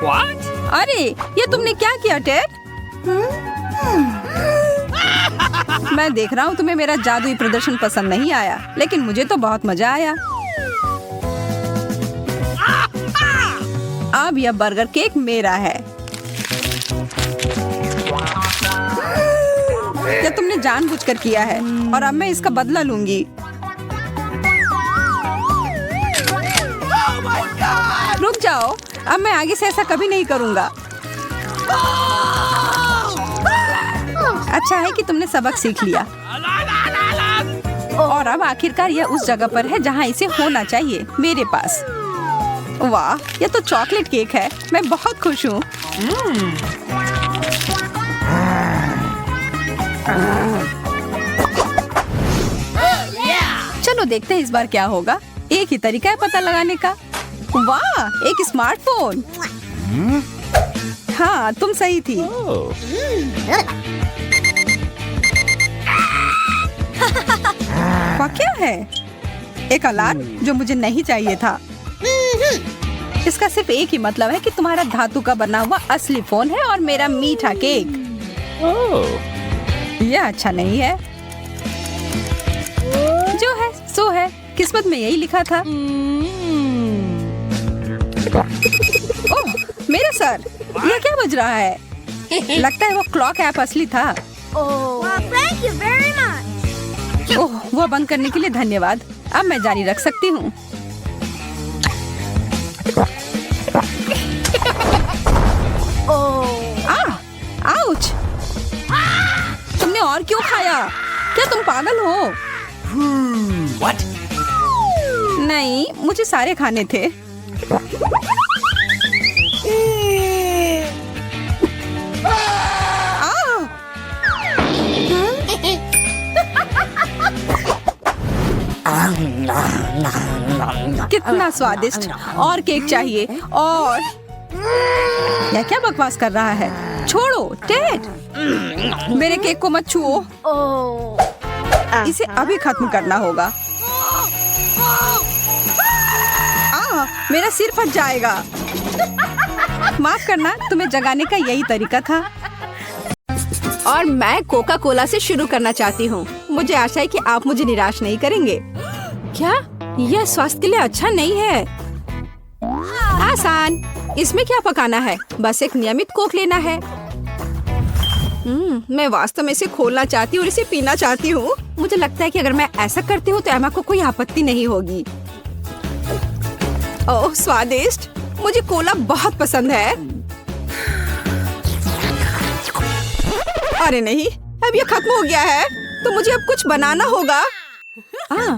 What? अरे, ये तुमने क्या किया टेड? मैं देख रहा हूँ तुम्हें मेरा जादुई प्रदर्शन पसंद नहीं आया, लेकिन मुझे तो बहुत मजा आया। अब यह बर्गर केक मेरा है। यह तुमने जानबूझकर किया है और अब मैं इसका बदला लूंगी। रुक जाओ, अब मैं आगे से ऐसा कभी नहीं करूंगा। अच्छा है कि तुमने सबक सीख लिया और अब आखिरकार यह उस जगह पर है जहाँ इसे होना चाहिए, मेरे पास। वाह, यह तो चॉकलेट केक है। मैं बहुत खुश हूँ। चलो देखते हैं इस बार क्या होगा। एक ही तरीका है पता लगाने का। वाह, एक स्मार्टफोन। हाँ, तुम सही थी। वाह, क्या है? एक अलार्म जो मुझे नहीं चाहिए था। इसका सिर्फ एक ही मतलब है कि तुम्हारा धातु का बना हुआ असली फोन है और मेरा मीठा केक। यह अच्छा नहीं है। जो है सो है, किस्मत में यही लिखा था। ओह, मेरा सर, यह क्या बज रहा है? लगता है वो क्लॉक ऐप असली था। Thank you very much. ओह, वह बंद करने के लिए धन्यवाद। अब मैं जारी रख सकती हूँ। आउच! तुमने और क्यों खाया? क्या तुम पागल हो? What? नहीं, मुझे सारे खाने थे। कितना स्वादिष्ट। और केक चाहिए। और यह क्या बकवास कर रहा है? छोड़ो टेड, मेरे केक को मत छुओ। इसे अभी खत्म करना होगा। मेरा सिर फट जाएगा। माफ करना, तुम्हें जगाने का यही तरीका था। और मैं कोका कोला से शुरू करना चाहती हूँ। मुझे आशा है कि आप मुझे निराश नहीं करेंगे। क्या यह स्वास्थ्य के लिए अच्छा नहीं है? आसान। इसमें क्या पकाना है? बस एक नियमित कोक लेना है। मैं वास्तव में इसे खोलना चाहती हूँ और इसे पीना चाहती हूँ। मुझे लगता है कि अगर मैं ऐसा करती हूँ तो एमा को कोई आपत्ति नहीं होगी। ओह, स्वादिष्ट। मुझे कोला बहुत पसंद है। अरे नहीं, अब ये खत्म हो गया है, तो मुझे अब कुछ बनाना होगा।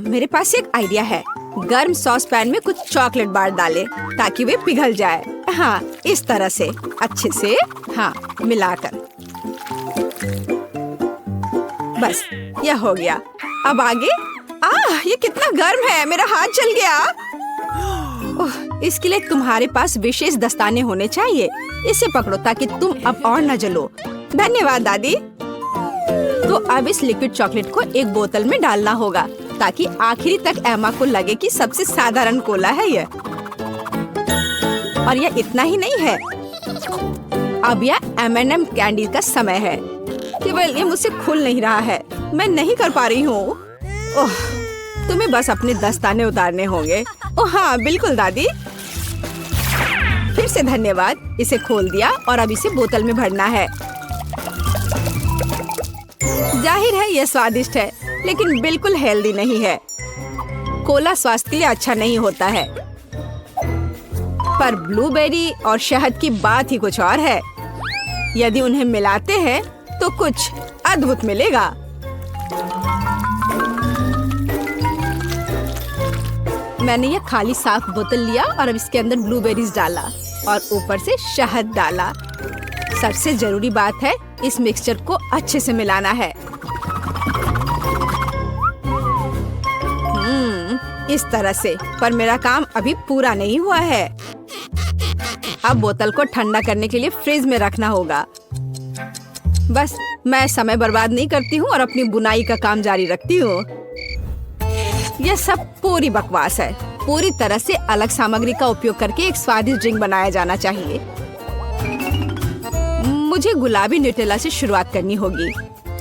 मेरे पास एक आइडिया है। गर्म सॉस पैन में कुछ चॉकलेट बार डालें ताकि वे पिघल जाए। हाँ, इस तरह से अच्छे से मिलाकर। बस, यह हो गया। अब आगे। ये कितना गर्म है, मेरा हाथ जल गया। इसके लिए तुम्हारे पास विशेष दस्ताने होने चाहिए। इसे पकड़ो ताकि तुम अब और न जलो। धन्यवाद दादी। तो अब इस लिक्विड चॉकलेट को एक बोतल में डालना होगा ताकि आखिरी तक एमा को लगे कि सबसे साधारण कोला है यह। और यह इतना ही नहीं है, अब यह M&M कैंडी का समय है। केवल ये मुझसे खुल नहीं रहा है, मैं नहीं कर पा रही हूँ। तुम्हें बस अपने दस्ताने उतारने होंगे। ओह हाँ, बिल्कुल दादी। फिर से धन्यवाद। इसे खोल दिया और अब इसे बोतल में भरना है। जाहिर है यह स्वादिष्ट है, लेकिन बिल्कुल हेल्दी नहीं है। कोला स्वास्थ्य के लिए अच्छा नहीं होता है, पर ब्लूबेरी और शहद की बात ही कुछ और है। यदि उन्हें मिलाते हैं तो कुछ अद्भुत मिलेगा। मैंने यह खाली साफ बोतल लिया और अब इसके अंदर ब्लूबेरीज डाला। और ऊपर से शहद डाला। सबसे जरूरी बात है इस मिक्सचर को अच्छे से मिलाना है। इस तरह से। पर मेरा काम अभी पूरा नहीं हुआ है। अब बोतल को ठंडा करने के लिए फ्रिज में रखना होगा। बस मैं समय बर्बाद नहीं करती हूँ और अपनी बुनाई का काम जारी रखती हूँ। यह सब पूरी बकवास है। पूरी तरह से अलग सामग्री का उपयोग करके एक स्वादिष्ट ड्रिंक बनाया जाना चाहिए। मुझे गुलाबी न्यूटेला से शुरुआत करनी होगी।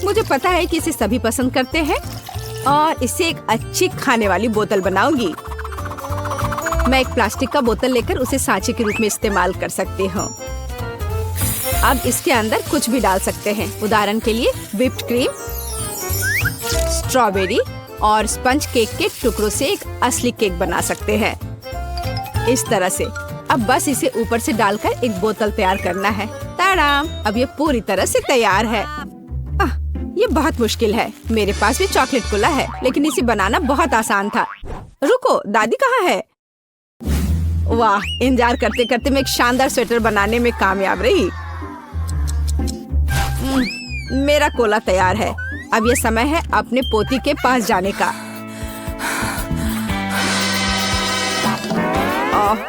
मुझे पता है कि इसे सभी पसंद करते हैं और इससे एक अच्छी खाने वाली बोतल बनाऊंगी। मैं एक प्लास्टिक का बोतल लेकर उसे सांचे के रूप में इस्तेमाल कर सकती हूँ। अब इसके अंदर कुछ भी डाल सकते हैं। उदाहरण के लिए व्हिप्ड क्रीम, स्ट्रॉबेरी और स्पंज केक के टुकड़ों से एक असली केक बना सकते हैं। इस तरह से। अब बस इसे ऊपर से डालकर एक बोतल तैयार करना है। ताराम! अब ये पूरी तरह से तैयार है। ये बहुत मुश्किल है। मेरे पास भी चॉकलेट कोला है, लेकिन इसे बनाना बहुत आसान था। रुको, दादी कहाँ है? वाह! इंतजार करते करते मैं एक शानदार स्वेटर बनाने में कामयाब रही। मेरा कोला तैयार है। अब ये समय है अपने पोती के पास जाने का।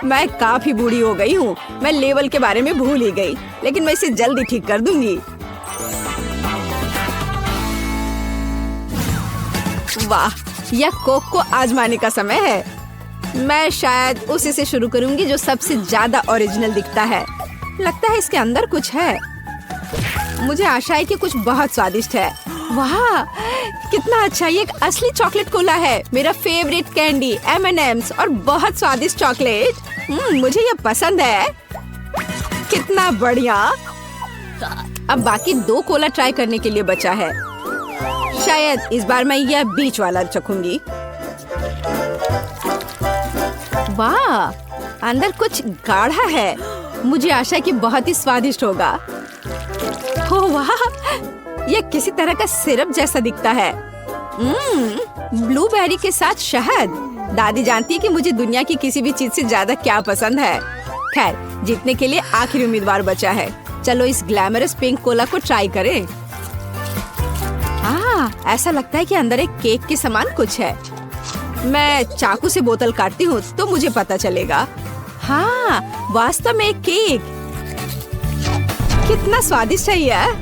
मैं काफी बूढ़ी हो गई हूँ। मैं लेवल के बारे में भूल ही गई, लेकिन मैं इसे जल्दी ठीक कर दूंगी। वाह! यह कोक को आजमाने का समय है। मैं शायद उसी से शुरू करूंगी जो सबसे ज्यादा ओरिजिनल दिखता है। लगता है इसके अंदर कुछ है। मुझे आशा है कि कुछ बहुत स्वादिष्ट है। वाह! कितना अच्छा! ये एक असली चॉकलेट कोला है। मेरा फेवरेट कैंडी M&M's और बहुत स्वादिष्ट चॉकलेट। मुझे ये पसंद है। कितना बढ़िया! अब बाकी 2 कोला ट्राई करने के लिए बचा है। शायद इस बार मैं यह बीच वाला चखूंगी। वाह! अंदर कुछ गाढ़ा है। मुझे आशा है कि बहुत ही स्वादिष्ट होगा। ओह वाह! यह किसी तरह का सिरप जैसा दिखता है। ब्लूबेरी के साथ शहद। दादी जानती है कि मुझे दुनिया की किसी भी चीज से ज्यादा क्या पसंद है। खैर, जीतने के लिए आखिरी उम्मीदवार बचा है। चलो इस ग्लैमरस पिंक कोला को ट्राई करें। ऐसा लगता है कि अंदर एक केक के समान कुछ है। मैं चाकू से बोतल काटती हूँ तो मुझे पता चलेगा। हाँ, वास्तव में एक केक। कितना स्वादिष्ट है यह।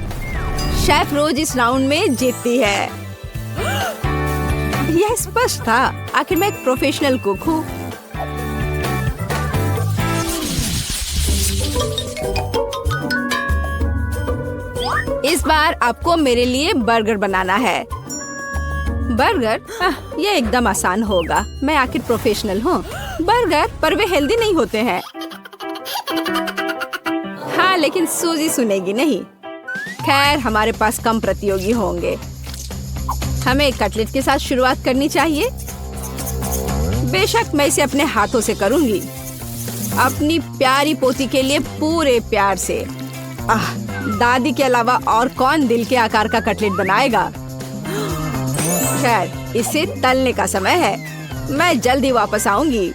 शेफ रोज इस राउंड में जीतती है। यह स्पष्ट था। आखिर मैं एक प्रोफेशनल कुक हूँ। इस बार आपको मेरे लिए बर्गर बनाना है। बर्गर? यह एकदम आसान होगा। मैं आखिर प्रोफेशनल हूँ। बर्गर? पर वे हेल्दी नहीं होते हैं। हाँ, लेकिन सूजी सुनेगी नहीं। खैर, हमारे पास कम प्रतियोगी होंगे। हमें कटलेट के साथ शुरुआत करनी चाहिए। बेशक मैं इसे अपने हाथों से करूंगी। अपनी प्यारी पोती के लिए पूरे प्यार से। दादी के अलावा और कौन दिल के आकार का कटलेट बनाएगा? खैर, इसे तलने का समय है। मैं जल्दी वापस आऊंगी।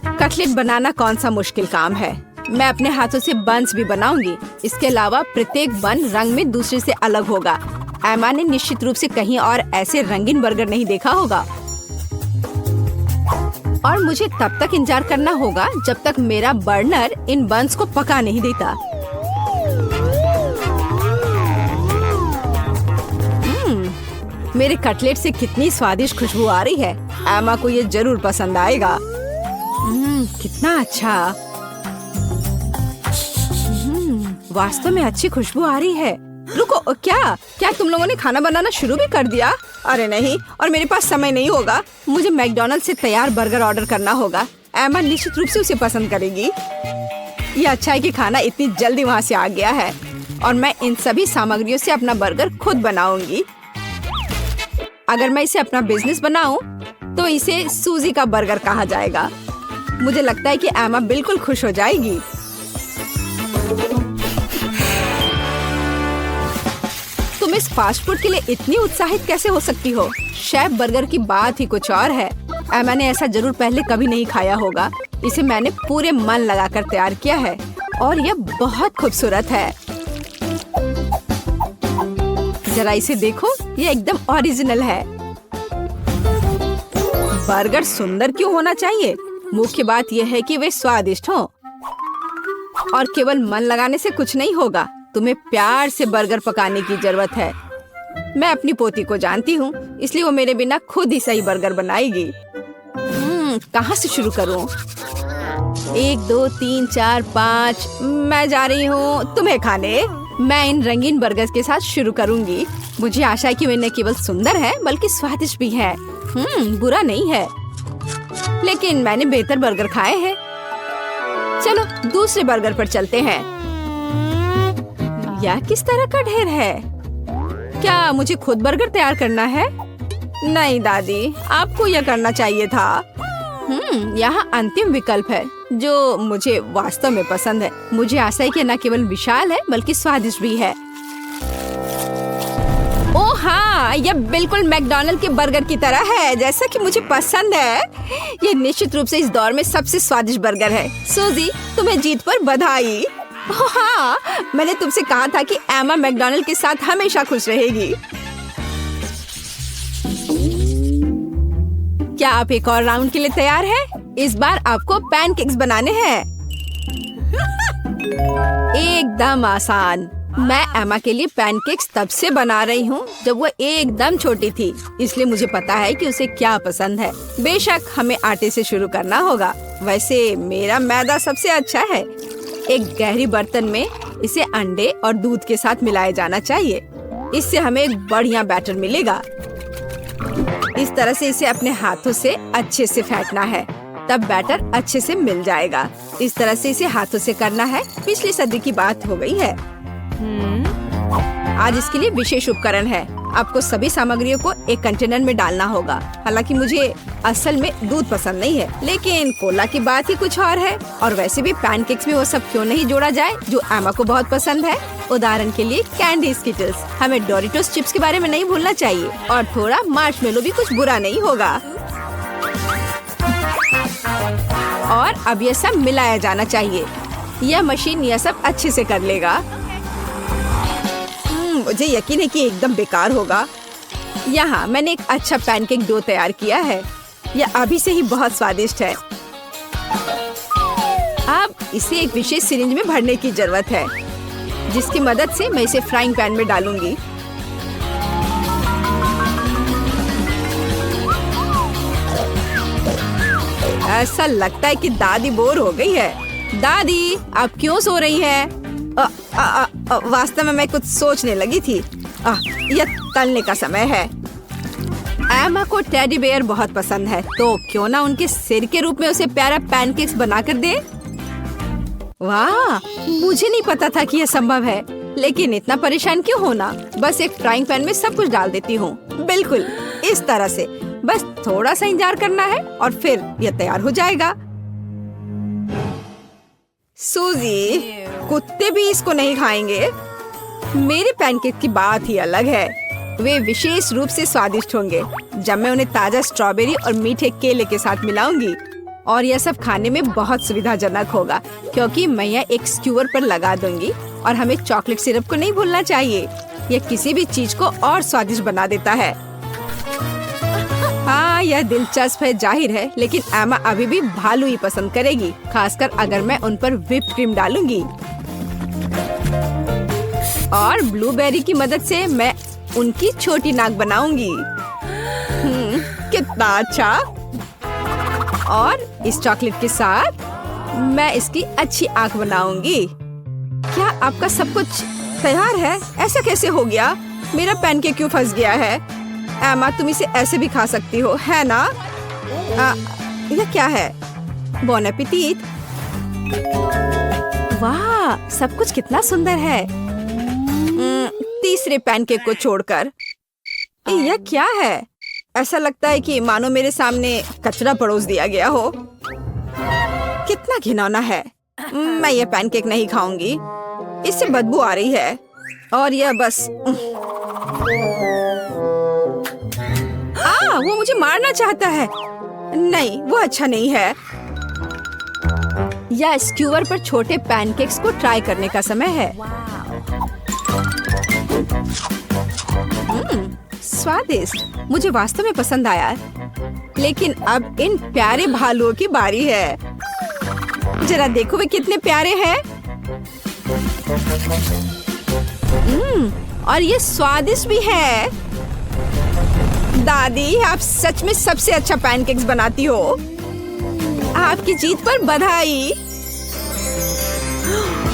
कटलेट बनाना कौन सा मुश्किल काम है। मैं अपने हाथों से बन्स भी बनाऊंगी। इसके अलावा प्रत्येक बन रंग में दूसरे से अलग होगा। एमा ने निश्चित रूप से कहीं और ऐसे रंगीन बर्गर नहीं देखा होगा। और मुझे तब तक इंतजार करना होगा जब तक मेरा बर्नर इन बन्स को पका नहीं देता। मेरे कटलेट से कितनी स्वादिष्ट खुशबू आ रही है। एमा को ये जरूर पसंद आएगा। कितना अच्छा। वास्तव में अच्छी खुशबू आ रही है। रुको, क्या तुम लोगों ने खाना बनाना शुरू भी कर दिया? अरे नहीं, और मेरे पास समय नहीं होगा। मुझे मैकडॉनल्ड से तैयार बर्गर ऑर्डर करना होगा। एमा निश्चित रूप से उसे पसंद करेगी। ये अच्छा है कि खाना इतनी जल्दी वहाँ से आ गया है और मैं इन सभी सामग्रियों से अपना बर्गर खुद बनाऊंगी। अगर मैं इसे अपना बिजनेस बनाऊं, तो इसे सूजी का बर्गर कहा जाएगा। मुझे लगता है कि एमा बिल्कुल खुश हो जाएगी। तुम इस फास्ट फूड के लिए इतनी उत्साहित कैसे हो सकती हो? शेफ बर्गर की बात ही कुछ और है। एमा ने ऐसा जरूर पहले कभी नहीं खाया होगा। इसे मैंने पूरे मन लगाकर तैयार किया है और यह बहुत खूबसूरत है। जरा इसे देखो, ये एकदम ओरिजिनल है। बर्गर सुंदर क्यों होना चाहिए? मुख्य बात यह है कि वे स्वादिष्ट हों। और केवल मन लगाने से कुछ नहीं होगा, तुम्हें प्यार से बर्गर पकाने की जरूरत है। मैं अपनी पोती को जानती हूँ, इसलिए वो मेरे बिना खुद ही सही बर्गर बनाएगी। कहाँ से शुरू करूँ? 1 2 3 4 5 मैं जा रही हूँ तुम्हें खाने। मैं इन रंगीन बर्गर्स के साथ शुरू करूँगी। मुझे आशा है कि वे न केवल सुंदर है बल्कि स्वादिष्ट भी है। बुरा नहीं है, लेकिन मैंने बेहतर बर्गर खाए हैं। चलो दूसरे बर्गर पर चलते हैं। यह किस तरह का ढेर है? क्या मुझे खुद बर्गर तैयार करना है? नहीं दादी, आपको यह करना चाहिए था। यहाँ अंतिम विकल्प है जो मुझे वास्तव में पसंद है। मुझे आशा है कि न केवल विशाल है बल्कि स्वादिष्ट भी है। ओह हाँ, यह बिल्कुल मैकडॉनल्ड के बर्गर की तरह है, जैसा कि मुझे पसंद है। यह निश्चित रूप से इस दौर में सबसे स्वादिष्ट बर्गर है। सूजी, तुम्हें जीत पर बधाई। ओह हाँ, मैंने तुमसे कहा था कि एमा मैकडॉनल्ड के साथ हमेशा खुश रहेगी। क्या आप एक और राउंड के लिए तैयार हैं? इस बार आपको पैनकेक्स बनाने हैं। एकदम आसान। मैं एमा के लिए पैनकेक्स तब से बना रही हूँ जब वो एकदम छोटी थी, इसलिए मुझे पता है कि उसे क्या पसंद है। बेशक हमें आटे से शुरू करना होगा। वैसे मेरा मैदा सबसे अच्छा है। एक गहरी बर्तन में इसे अंडे और दूध के साथ मिलाया जाना चाहिए। इससे हमें एक बढ़िया बैटर मिलेगा। इस तरह से इसे अपने हाथों से अच्छे से फेंटना है, तब बैटर अच्छे से मिल जाएगा। इस तरह से इसे हाथों से करना है। पिछली सदी की बात हो गई है। आज इसके लिए विशेष उपकरण है। आपको सभी सामग्रियों को एक कंटेनर में डालना होगा। हालांकि मुझे असल में दूध पसंद नहीं है, लेकिन कोला की बात ही कुछ और है। और वैसे भी पैनकेक्स में वो सब क्यों नहीं जोड़ा जाए जो एमा को बहुत पसंद है। उदाहरण के लिए कैंडी स्किटल्स। हमें डोरिटोस चिप्स के बारे में नहीं भूलना चाहिए, और थोड़ा मार्शमेलो भी कुछ बुरा नहीं होगा। और अब यह सब मिलाया जाना चाहिए। यह मशीन यह सब अच्छे से कर लेगा। मुझे यकीन है कि एकदम बेकार होगा। यहाँ मैंने एक अच्छा पैनकेक डो तैयार किया है। यह अभी से ही बहुत स्वादिष्ट है। अब इसे एक विशेष सिरिंज में भरने की जरूरत है, जिसकी मदद से मैं इसे फ्राइंग पैन में डालूंगी। ऐसा लगता है कि दादी बोर हो गई है। दादी, आप क्यों सो रही हैं? वास्तव में मैं कुछ सोचने लगी थी। यह तलने का समय है। एमा को टेडी बेयर बहुत पसंद है, तो क्यों ना उनके सिर के रूप में उसे प्यारा पैनकेक्स बनाकर दे। वाह, मुझे नहीं पता था कि यह संभव है, लेकिन इतना परेशान क्यों होना। बस एक फ्राइंग पैन में सब कुछ डाल देती हूँ। बिल्कुल इस तरह से। बस थोड़ा सा इंतजार करना है और फिर यह तैयार हो जाएगा। सूजी, कुत्ते भी इसको नहीं खाएंगे। मेरे पैनकेक की बात ही अलग है। वे विशेष रूप से स्वादिष्ट होंगे जब मैं उन्हें ताजा स्ट्रॉबेरी और मीठे केले के साथ मिलाऊंगी। और यह सब खाने में बहुत सुविधाजनक होगा, क्योंकि मैं यह एक स्क्यूअर पर लगा दूंगी। और हमें चॉकलेट सिरप को नहीं भूलना चाहिए। यह किसी भी चीज को और स्वादिष्ट बना देता है। हाँ, यह दिलचस्प है जाहिर है, लेकिन एमा अभी भी भालू ही पसंद करेगी, खासकर अगर मैं उन पर व्हिप्ड क्रीम डालूंगी। और ब्लूबेरी की मदद से मैं उनकी छोटी नाक बनाऊंगी। कितना अच्छा। और इस चॉकलेट के साथ मैं इसकी अच्छी आंख बनाऊंगी। क्या आपका सब कुछ तैयार है? ऐसा कैसे हो गया? मेरा पैनकेक क्यों फंस गया है? एमा, तुम इसे ऐसे भी खा सकती हो, है ना? यह क्या है? बॉन एपेटीट। वाह, सब कुछ कितना सुंदर है। तीसरे पैनकेक को छोड़कर। यह क्या है? ऐसा लगता है कि मानो मेरे सामने कचरा परोस दिया गया हो। कितना घिनौना है। मैं यह पैनकेक नहीं खाऊंगी। इससे बदबू आ रही है। और यह बस वो मुझे मारना चाहता है। नहीं, वो अच्छा नहीं है। या स्क्यूअर पर छोटे पैनकेक्स को ट्राई करने का समय है। स्वादिष्ट, मुझे वास्तव में पसंद आया। लेकिन अब इन प्यारे भालुओं की बारी है। जरा देखो वे कितने प्यारे हैं। और ये स्वादिष्ट भी है। दादी, आप सच में सबसे अच्छा पैनकेक्स बनाती हो। आपकी जीत पर बधाई।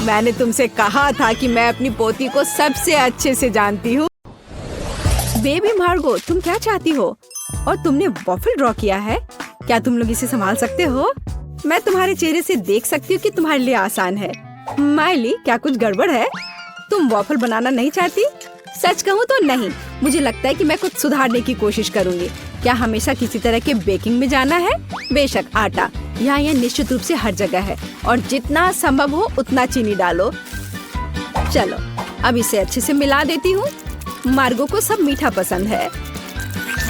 मैंने तुमसे कहा था कि मैं अपनी पोती को सबसे अच्छे से जानती हूँ। बेबी मार्गो, तुम क्या चाहती हो? और तुमने वॉफल ड्रॉ किया है। क्या तुम लोग इसे संभाल सकते हो? मैं तुम्हारे चेहरे से देख सकती हूँ कि तुम्हारे लिए आसान है। माइली, क्या कुछ गड़बड़ है? तुम वॉफल बनाना नहीं चाहती? सच कहूँ तो नहीं। मुझे लगता है कि मैं कुछ सुधारने की कोशिश करूँगी। क्या हमेशा किसी तरह के बेकिंग में जाना है? बेशक, आटा यहाँ निश्चित रूप से हर जगह है और जितना संभव हो उतना चीनी डालो। चलो, अब इसे अच्छे से मिला देती हूँ। मार्गो को सब मीठा पसंद है।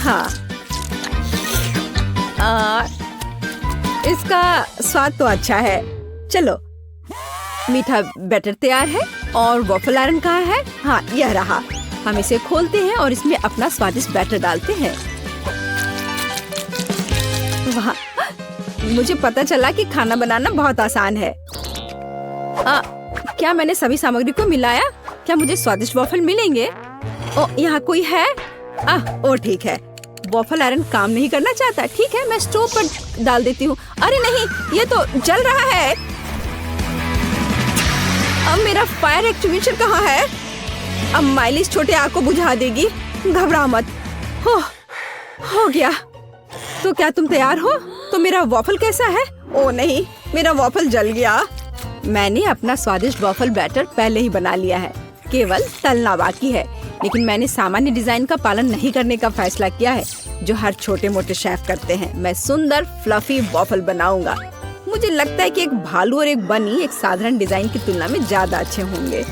हाँ, इसका स्वाद तो अच्छा है। चलो, मीठा बैटर तैयार है और वॉफल आयरन कहाँ है? हाँ, यह रहा। हम इसे खोलते हैं और इसमें अपना स्वादिष्ट बैटर डालते हैं। वाह, मुझे पता चला कि खाना बनाना बहुत आसान है। क्या मैंने सभी सामग्री को मिलाया? क्या मुझे स्वादिष्ट वॉफल मिलेंगे? ओ, यहाँ कोई है? ओ ठीक है। वॉफल आयरन काम नहीं करना चाहता। ठीक है, मैं स्टोव पर डाल देती हूँ। अरे नहीं, ये तो जल रहा है। अब मेरा फायर एक्सटिंग्विशर कहाँ है? अब माइली इस छोटे आग को बुझा देगी। घबरा मत। हो गया। तो क्या तुम तैयार हो? तो मेरा वॉफल कैसा है? ओ नहीं, मेरा वॉफल जल गया। मैंने अपना स्वादिष्ट वॉफल बैटर पहले ही बना लिया है, केवल तलना बाकी है। लेकिन मैंने सामान्य डिजाइन का पालन नहीं करने का फैसला किया है, जो हर छोटे मोटे शेफ करते हैं। मैं सुंदर फ्लफी वॉफल बनाऊंगा। मुझे लगता है कि एक भालू और एक बनी एक साधारण डिजाइन की तुलना में ज्यादा अच्छे होंगे।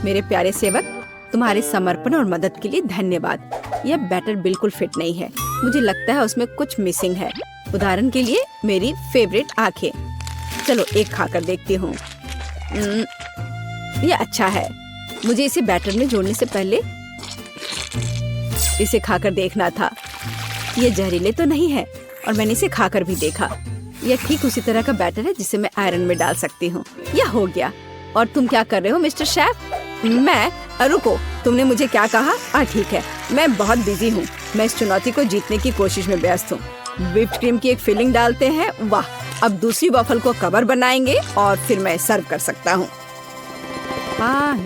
मेरे प्यारे सेवक, तुम्हारे समर्पण और मदद के लिए धन्यवाद। यह बैटर बिल्कुल फिट नहीं है। मुझे लगता है उसमें कुछ मिसिंग है। उदाहरण के लिए मेरी फेवरेट आंखें। चलो, एक खाकर देखती हूँ। यह अच्छा है। मुझे इसे बैटर में जोड़ने से पहले इसे खाकर देखना था। ये जहरीले तो नहीं है और मैंने इसे खाकर भी देखा। यह ठीक उसी तरह का बैटर है जिसे मैं आयरन में डाल सकती हूँ। यह हो गया। और तुम क्या कर रहे हो मिस्टर शेफ? मैं? रुको, तुमने मुझे क्या कहा? ठीक है, मैं बहुत बिजी हूँ। मैं इस चुनौती को जीतने की कोशिश में व्यस्त हूँ। व्हिप्ड क्रीम की एक फिलिंग डालते हैं। वाह, अब दूसरी वॉफल को कवर बनाएंगे और फिर मैं सर्व कर सकता हूँ।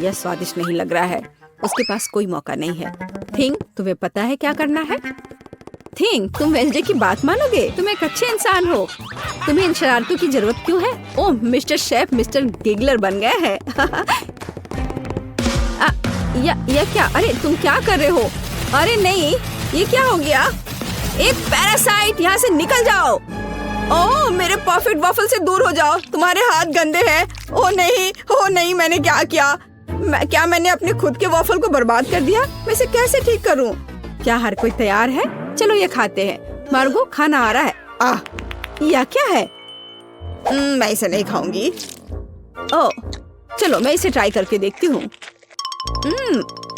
यह स्वादिष्ट नहीं लग रहा है। उसके पास कोई मौका नहीं है। थिंग, तुम्हें पता है क्या करना है? थिंग, तुम वेंसडे की बात मानोगे? तुम एक अच्छे इंसान हो। तुम्हें इन शरारतों की जरूरत क्यों है? ओह, मिस्टर शेफ मिस्टर गिगलर बन गए हैं। या क्या? अरे तुम क्या कर रहे हो? अरे नहीं, ये क्या हो गया? एक पैरासाइट, यहाँ से निकल जाओ। ओह, मेरे परफेक्ट वॉफल से दूर हो जाओ। तुम्हारे हाथ गंदे हैं। ओह नहीं, मैंने क्या किया? क्या मैंने अपने खुद के वॉफल को बर्बाद कर दिया? मैं इसे कैसे ठीक करूं? क्या हर कोई तैयार है? चलो, ये खाते हैं। मार्गो, खाना आ रहा है। यह क्या है? मैं इसे नहीं खाऊंगी। ओह, चलो मैं इसे ट्राई करके देखती हूँ।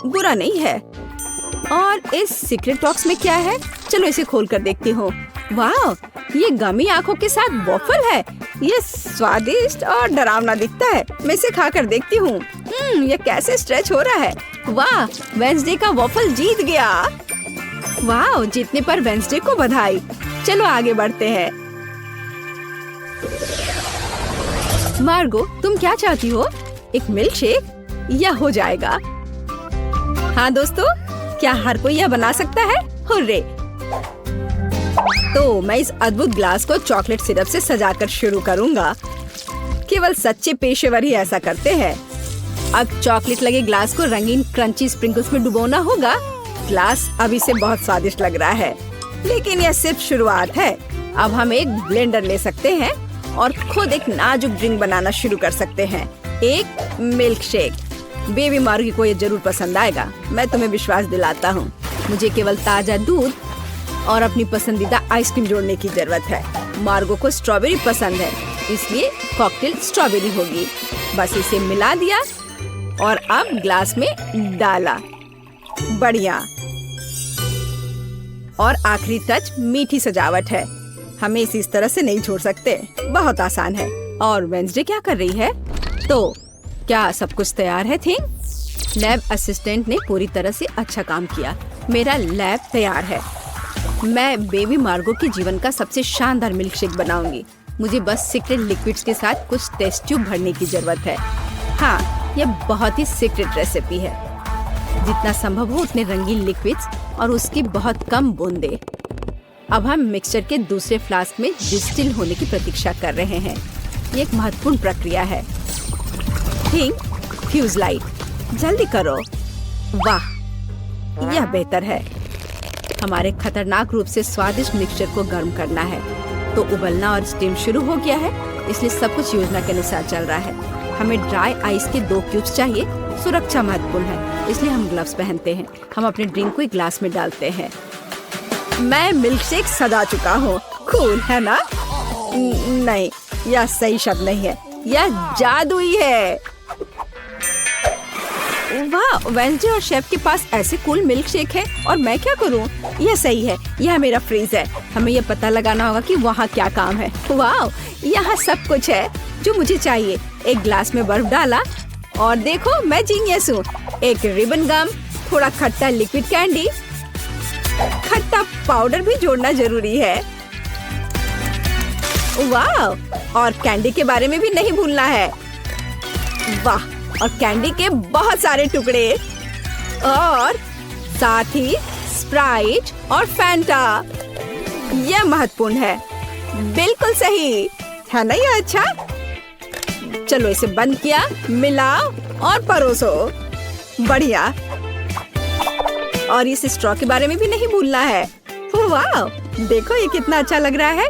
बुरा नहीं है। और इस सीक्रेट बॉक्स में क्या है? चलो इसे खोल कर देखती हूँ। वाह, ये गमी आंखों के साथ वॉफल है। ये स्वादिष्ट और डरावना दिखता है। मैं इसे खा कर देखती हूँ। ये कैसे स्ट्रेच हो रहा है। वाह, वेंसडे का वॉफल जीत गया। वाह, जीतने पर वेंसडे को बधाई। चलो आगे बढ़ते हैं। मार्गो, तुम क्या चाहती हो? एक मिल्क शेक? यह हो जाएगा। हाँ दोस्तों, क्या हर कोई यह बना सकता है? हुर्रे! तो मैं इस अद्भुत ग्लास को चॉकलेट सिरप से सजाकर शुरू करूंगा। केवल सच्चे पेशेवर ही ऐसा करते हैं। अब चॉकलेट लगे ग्लास को रंगीन क्रंची स्प्रिंकल्स में डुबोना होगा। ग्लास अभी से बहुत स्वादिष्ट लग रहा है, लेकिन यह सिर्फ शुरुआत है। अब हम एक ब्लेंडर ले सकते हैं और खुद एक नाजुक ड्रिंक बनाना शुरू कर सकते हैं। एक मिल्क शेक। बेबी मार्गी को ये जरूर पसंद आएगा, मैं तुम्हें विश्वास दिलाता हूँ। मुझे केवल ताजा दूध और अपनी पसंदीदा आइसक्रीम जोड़ने की जरूरत है। मार्गो को स्ट्रॉबेरी पसंद है, इसलिए कॉकटेल स्ट्रॉबेरी होगी। बस इसे मिला दिया और अब ग्लास में डाला। बढ़िया। और आखिरी टच मीठी सजावट है। हमें इसे इस तरह से नहीं छोड़ सकते। बहुत आसान है। और वेंसडे क्या कर रही है? तो क्या सब कुछ तैयार है? थिंग लैब असिस्टेंट ने पूरी तरह से अच्छा काम किया। मेरा लैब तैयार है। मैं बेबी मार्गो के जीवन का सबसे शानदार मिल्क शेक बनाऊंगी। मुझे बस सीक्रेट लिक्विड्स के साथ कुछ टेस्ट ट्यूब भरने की जरूरत है। हाँ, यह बहुत ही सीक्रेट रेसिपी है। जितना संभव हो उतने रंगीन लिक्विड्स और उसकी बहुत कम बूंदें। अब हम मिक्सचर के दूसरे फ्लास्क में डिस्टिल होने की प्रतीक्षा कर रहे हैं। ये एक महत्वपूर्ण प्रक्रिया है। थिंक फ्यूज लाइट, जल्दी करो। वाह, यह बेहतर है। हमारे खतरनाक रूप से स्वादिष्ट मिक्सचर को गर्म करना है। तो उबलना और स्टीम शुरू हो गया है, इसलिए सब कुछ योजना के अनुसार चल रहा है। हमें ड्राई आइस के 2 क्यूब्स चाहिए। सुरक्षा महत्वपूर्ण है, इसलिए हम ग्लव्स पहनते हैं। हम अपने ड्रिंक को एक ग्लास में डालते हैं। मैं मिल्क शेक सजा चुका हूँ। कूल है ना? नहीं, यह सही शब्द नहीं है। यह जादुई है। वाह, वेंसडे और शेफ के पास ऐसे कूल मिल्क शेक है और मैं क्या करूं? यह सही है। यह मेरा फ्रीज है। हमें यह पता लगाना होगा कि वहाँ क्या काम है। वाह, यहाँ सब कुछ है जो मुझे चाहिए। एक ग्लास में बर्फ डाला और देखो, मैं जीनियस हूँ। एक रिबन गम, थोड़ा खट्टा लिक्विड कैंडी, खट्टा पाउडर भी जोड़ना जरूरी है। वाह, और कैंडी के बारे में भी नहीं भूलना है। वाह, और कैंडी के बहुत सारे टुकड़े और साथ ही स्प्राइट और फैंटा। यह महत्वपूर्ण है। बिल्कुल सही है ना? यह अच्छा। चलो इसे बंद किया, मिलाओ और परोसो। बढ़िया। और इस स्ट्रॉ के बारे में भी नहीं भूलना है। वाह, देखो ये कितना अच्छा लग रहा है।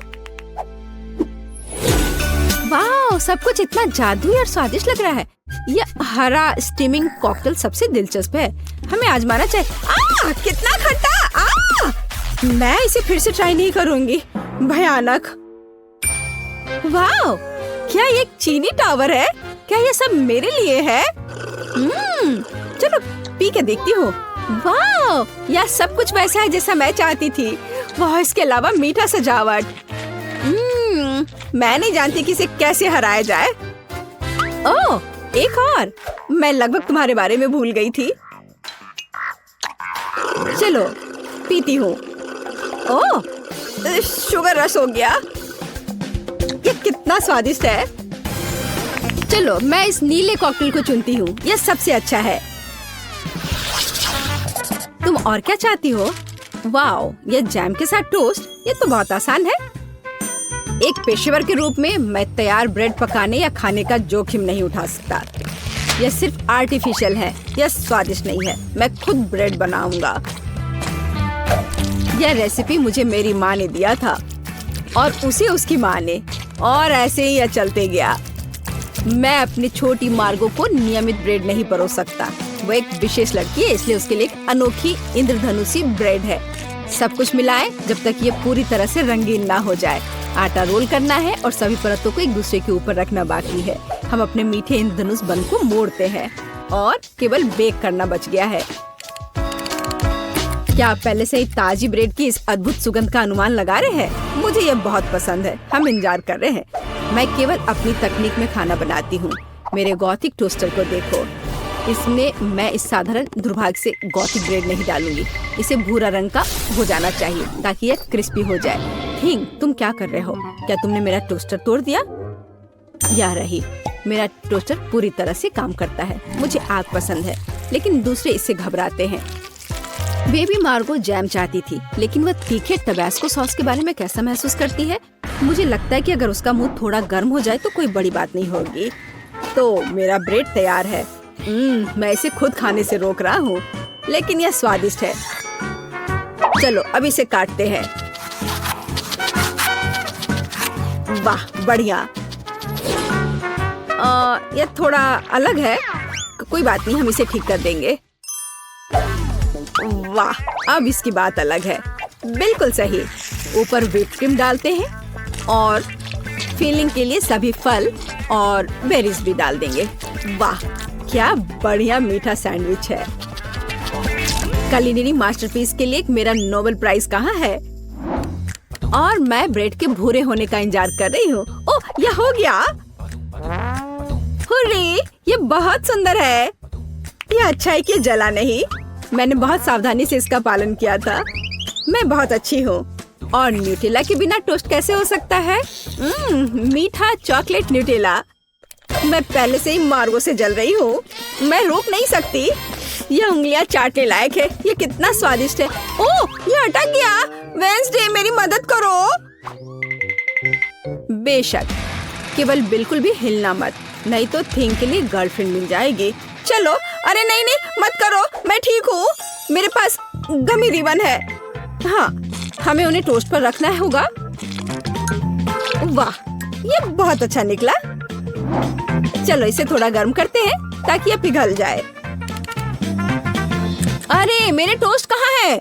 वाह, सब कुछ इतना जादुई और स्वादिष्ट लग रहा है। यह हरा स्टीमिंग कॉकटेल सबसे दिलचस्प है। हमें आजमाना चाहिए। कितना खट्टा! मैं इसे फिर से ट्राई नहीं करूंगी। भयानक। वाह, क्या ये एक चीनी टावर है? क्या ये सब मेरे लिए है? चलो पी के देखती हूँ। वाह, यह सब कुछ वैसा है जैसा मैं चाहती थी। वाह, इसके अलावा मीठा सजावट। मैं नहीं जानती कि इसे कैसे हराया जाए। ओह, एक और। मैं लगभग तुम्हारे बारे में भूल गई थी। चलो पीती हूँ। ओह, शुगर रश हो गया। ये कितना स्वादिष्ट है। चलो मैं इस नीले कॉकटेल को चुनती हूँ। यह सबसे अच्छा है। तुम और क्या चाहती हो? वाओ, यह जैम के साथ टोस्ट। ये तो बहुत आसान है। एक पेशेवर के रूप में मैं तैयार ब्रेड पकाने या खाने का जोखिम नहीं उठा सकता। यह सिर्फ आर्टिफिशियल है। यह स्वादिष्ट नहीं है। मैं खुद ब्रेड बनाऊंगा। यह रेसिपी मुझे मेरी माँ ने दिया था और उसे उसकी माँ ने, और ऐसे ही यह चलते गया। मैं अपनी छोटी मार्गो को नियमित ब्रेड नहीं परोस सकता। वो एक विशेष लड़की है, इसलिए उसके लिए एक अनोखी इंद्रधनुषी ब्रेड है। सब कुछ मिलाएं जब तक ये पूरी तरह से रंगीन ना हो जाए। आटा रोल करना है और सभी परतों को एक दूसरे के ऊपर रखना बाकी है। हम अपने मीठे इंद्रधनुष बन को मोड़ते हैं और केवल बेक करना बच गया है। क्या आप पहले से ही ताजी ब्रेड की इस अद्भुत सुगंध का अनुमान लगा रहे हैं? मुझे ये बहुत पसंद है। हम इंतजार कर रहे हैं। मैं केवल अपनी तकनीक में खाना बनाती हूँ। मेरे गॉथिक टोस्टर को देखो। इसमें मैं इस साधारण दुर्भाग्य से गॉथिक ब्रेड नहीं डालूंगी। इसे भूरा रंग का हो जाना चाहिए ताकि यह क्रिस्पी हो जाए। थिंग, तुम क्या कर रहे हो? क्या तुमने मेरा टोस्टर तोड़ दिया? या रही, मेरा टोस्टर पूरी तरह से काम करता है। मुझे आग पसंद है, लेकिन दूसरे इससे घबराते हैं। बेबी मार्गो जैम चाहती थी, लेकिन वह तीखे टबैस्को सॉस के बारे में कैसा महसूस करती है? मुझे लगता है कि अगर उसका मुंह थोड़ा गर्म हो जाए तो कोई बड़ी बात नहीं होगी। तो मेरा ब्रेड तैयार है। मैं इसे खुद खाने से रोक रहा हूँ, लेकिन यह स्वादिष्ट है। चलो अब इसे काटते हैं। वाह, बढ़िया। यह थोड़ा अलग है। कोई बात नहीं, हम इसे ठीक कर देंगे। वाह, अब इसकी बात अलग है। बिल्कुल सही। ऊपर व्हिप क्रीम डालते हैं और फीलिंग के लिए सभी फल और बेरीज भी डाल देंगे। वाह, क्या बढ़िया मीठा सैंडविच है। कुलिनरी मास्टरपीस के लिए मेरा नोबेल प्राइज कहाँ है? और मैं ब्रेड के भूरे होने का इंतजार कर रही हूँ। ओह, यह हो गया। हुर्रे, ये बहुत सुंदर है। ये अच्छा है कि जला नहीं। मैंने बहुत सावधानी से इसका पालन किया था। मैं बहुत अच्छी हूँ। और न्यूटेला के बिना टोस्ट कैसे हो सकता है? मीठा चॉकलेट न्यूटेला। मैं पहले से ही मार्गो से जल रही हूँ। मैं रोक नहीं सकती। ये उंगलियां चाटने लायक है। ये कितना स्वादिष्ट है। ओह, ये अटक गया। वेंसडे, मेरी मदद करो। बेशक, केवल बिल्कुल भी हिलना मत, नहीं तो थिंग के लिए गर्लफ्रेंड मिल जाएगी। चलो। अरे नहीं नहीं, मत करो, मैं ठीक हूँ। मेरे पास गमी रिबन है। हाँ, हमें उन्हें टोस्ट पर रखना होगा। वाह, ये बहुत अच्छा निकला। चलो इसे थोड़ा गर्म करते हैं ताकि ये पिघल जाए। अरे, मेरे टोस्ट कहाँ है?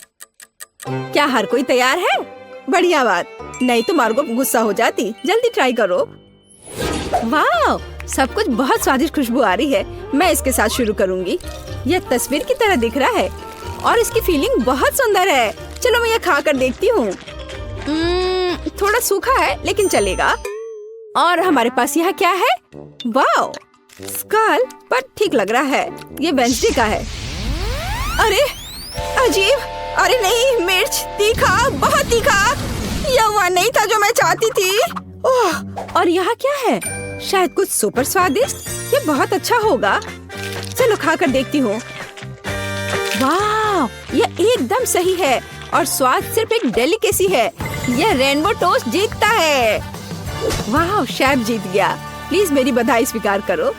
क्या हर कोई तैयार है? बढ़िया बात, नहीं तो मार्गो गुस्सा हो जाती। जल्दी ट्राई करो। वाह, सब कुछ बहुत स्वादिष्ट खुशबू आ रही है। मैं इसके साथ शुरू करूंगी। यह तस्वीर की तरह दिख रहा है और इसकी फीलिंग बहुत सुंदर है। चलो मैं यह खा कर देखती हूँ। थोड़ा सूखा है लेकिन चलेगा। और हमारे पास यहाँ क्या है? वाह, स्कल, पर ठीक लग रहा है। ये वेंसडे का है। अरे अजीब। अरे नहीं, मिर्च तीखा, बहुत तीखा। यह वह नहीं था जो मैं चाहती थी। ओह, और यहाँ क्या है? शायद कुछ सुपर स्वादिष्ट। ये बहुत अच्छा होगा। चलो खाकर देखती हूँ। वाह, यह एकदम सही है और स्वाद सिर्फ एक डेलिकेसी है। यह रेनबो टोस्ट जीतता है। वाह, शेफ जीत गया। प्लीज मेरी बधाई स्वीकार करो।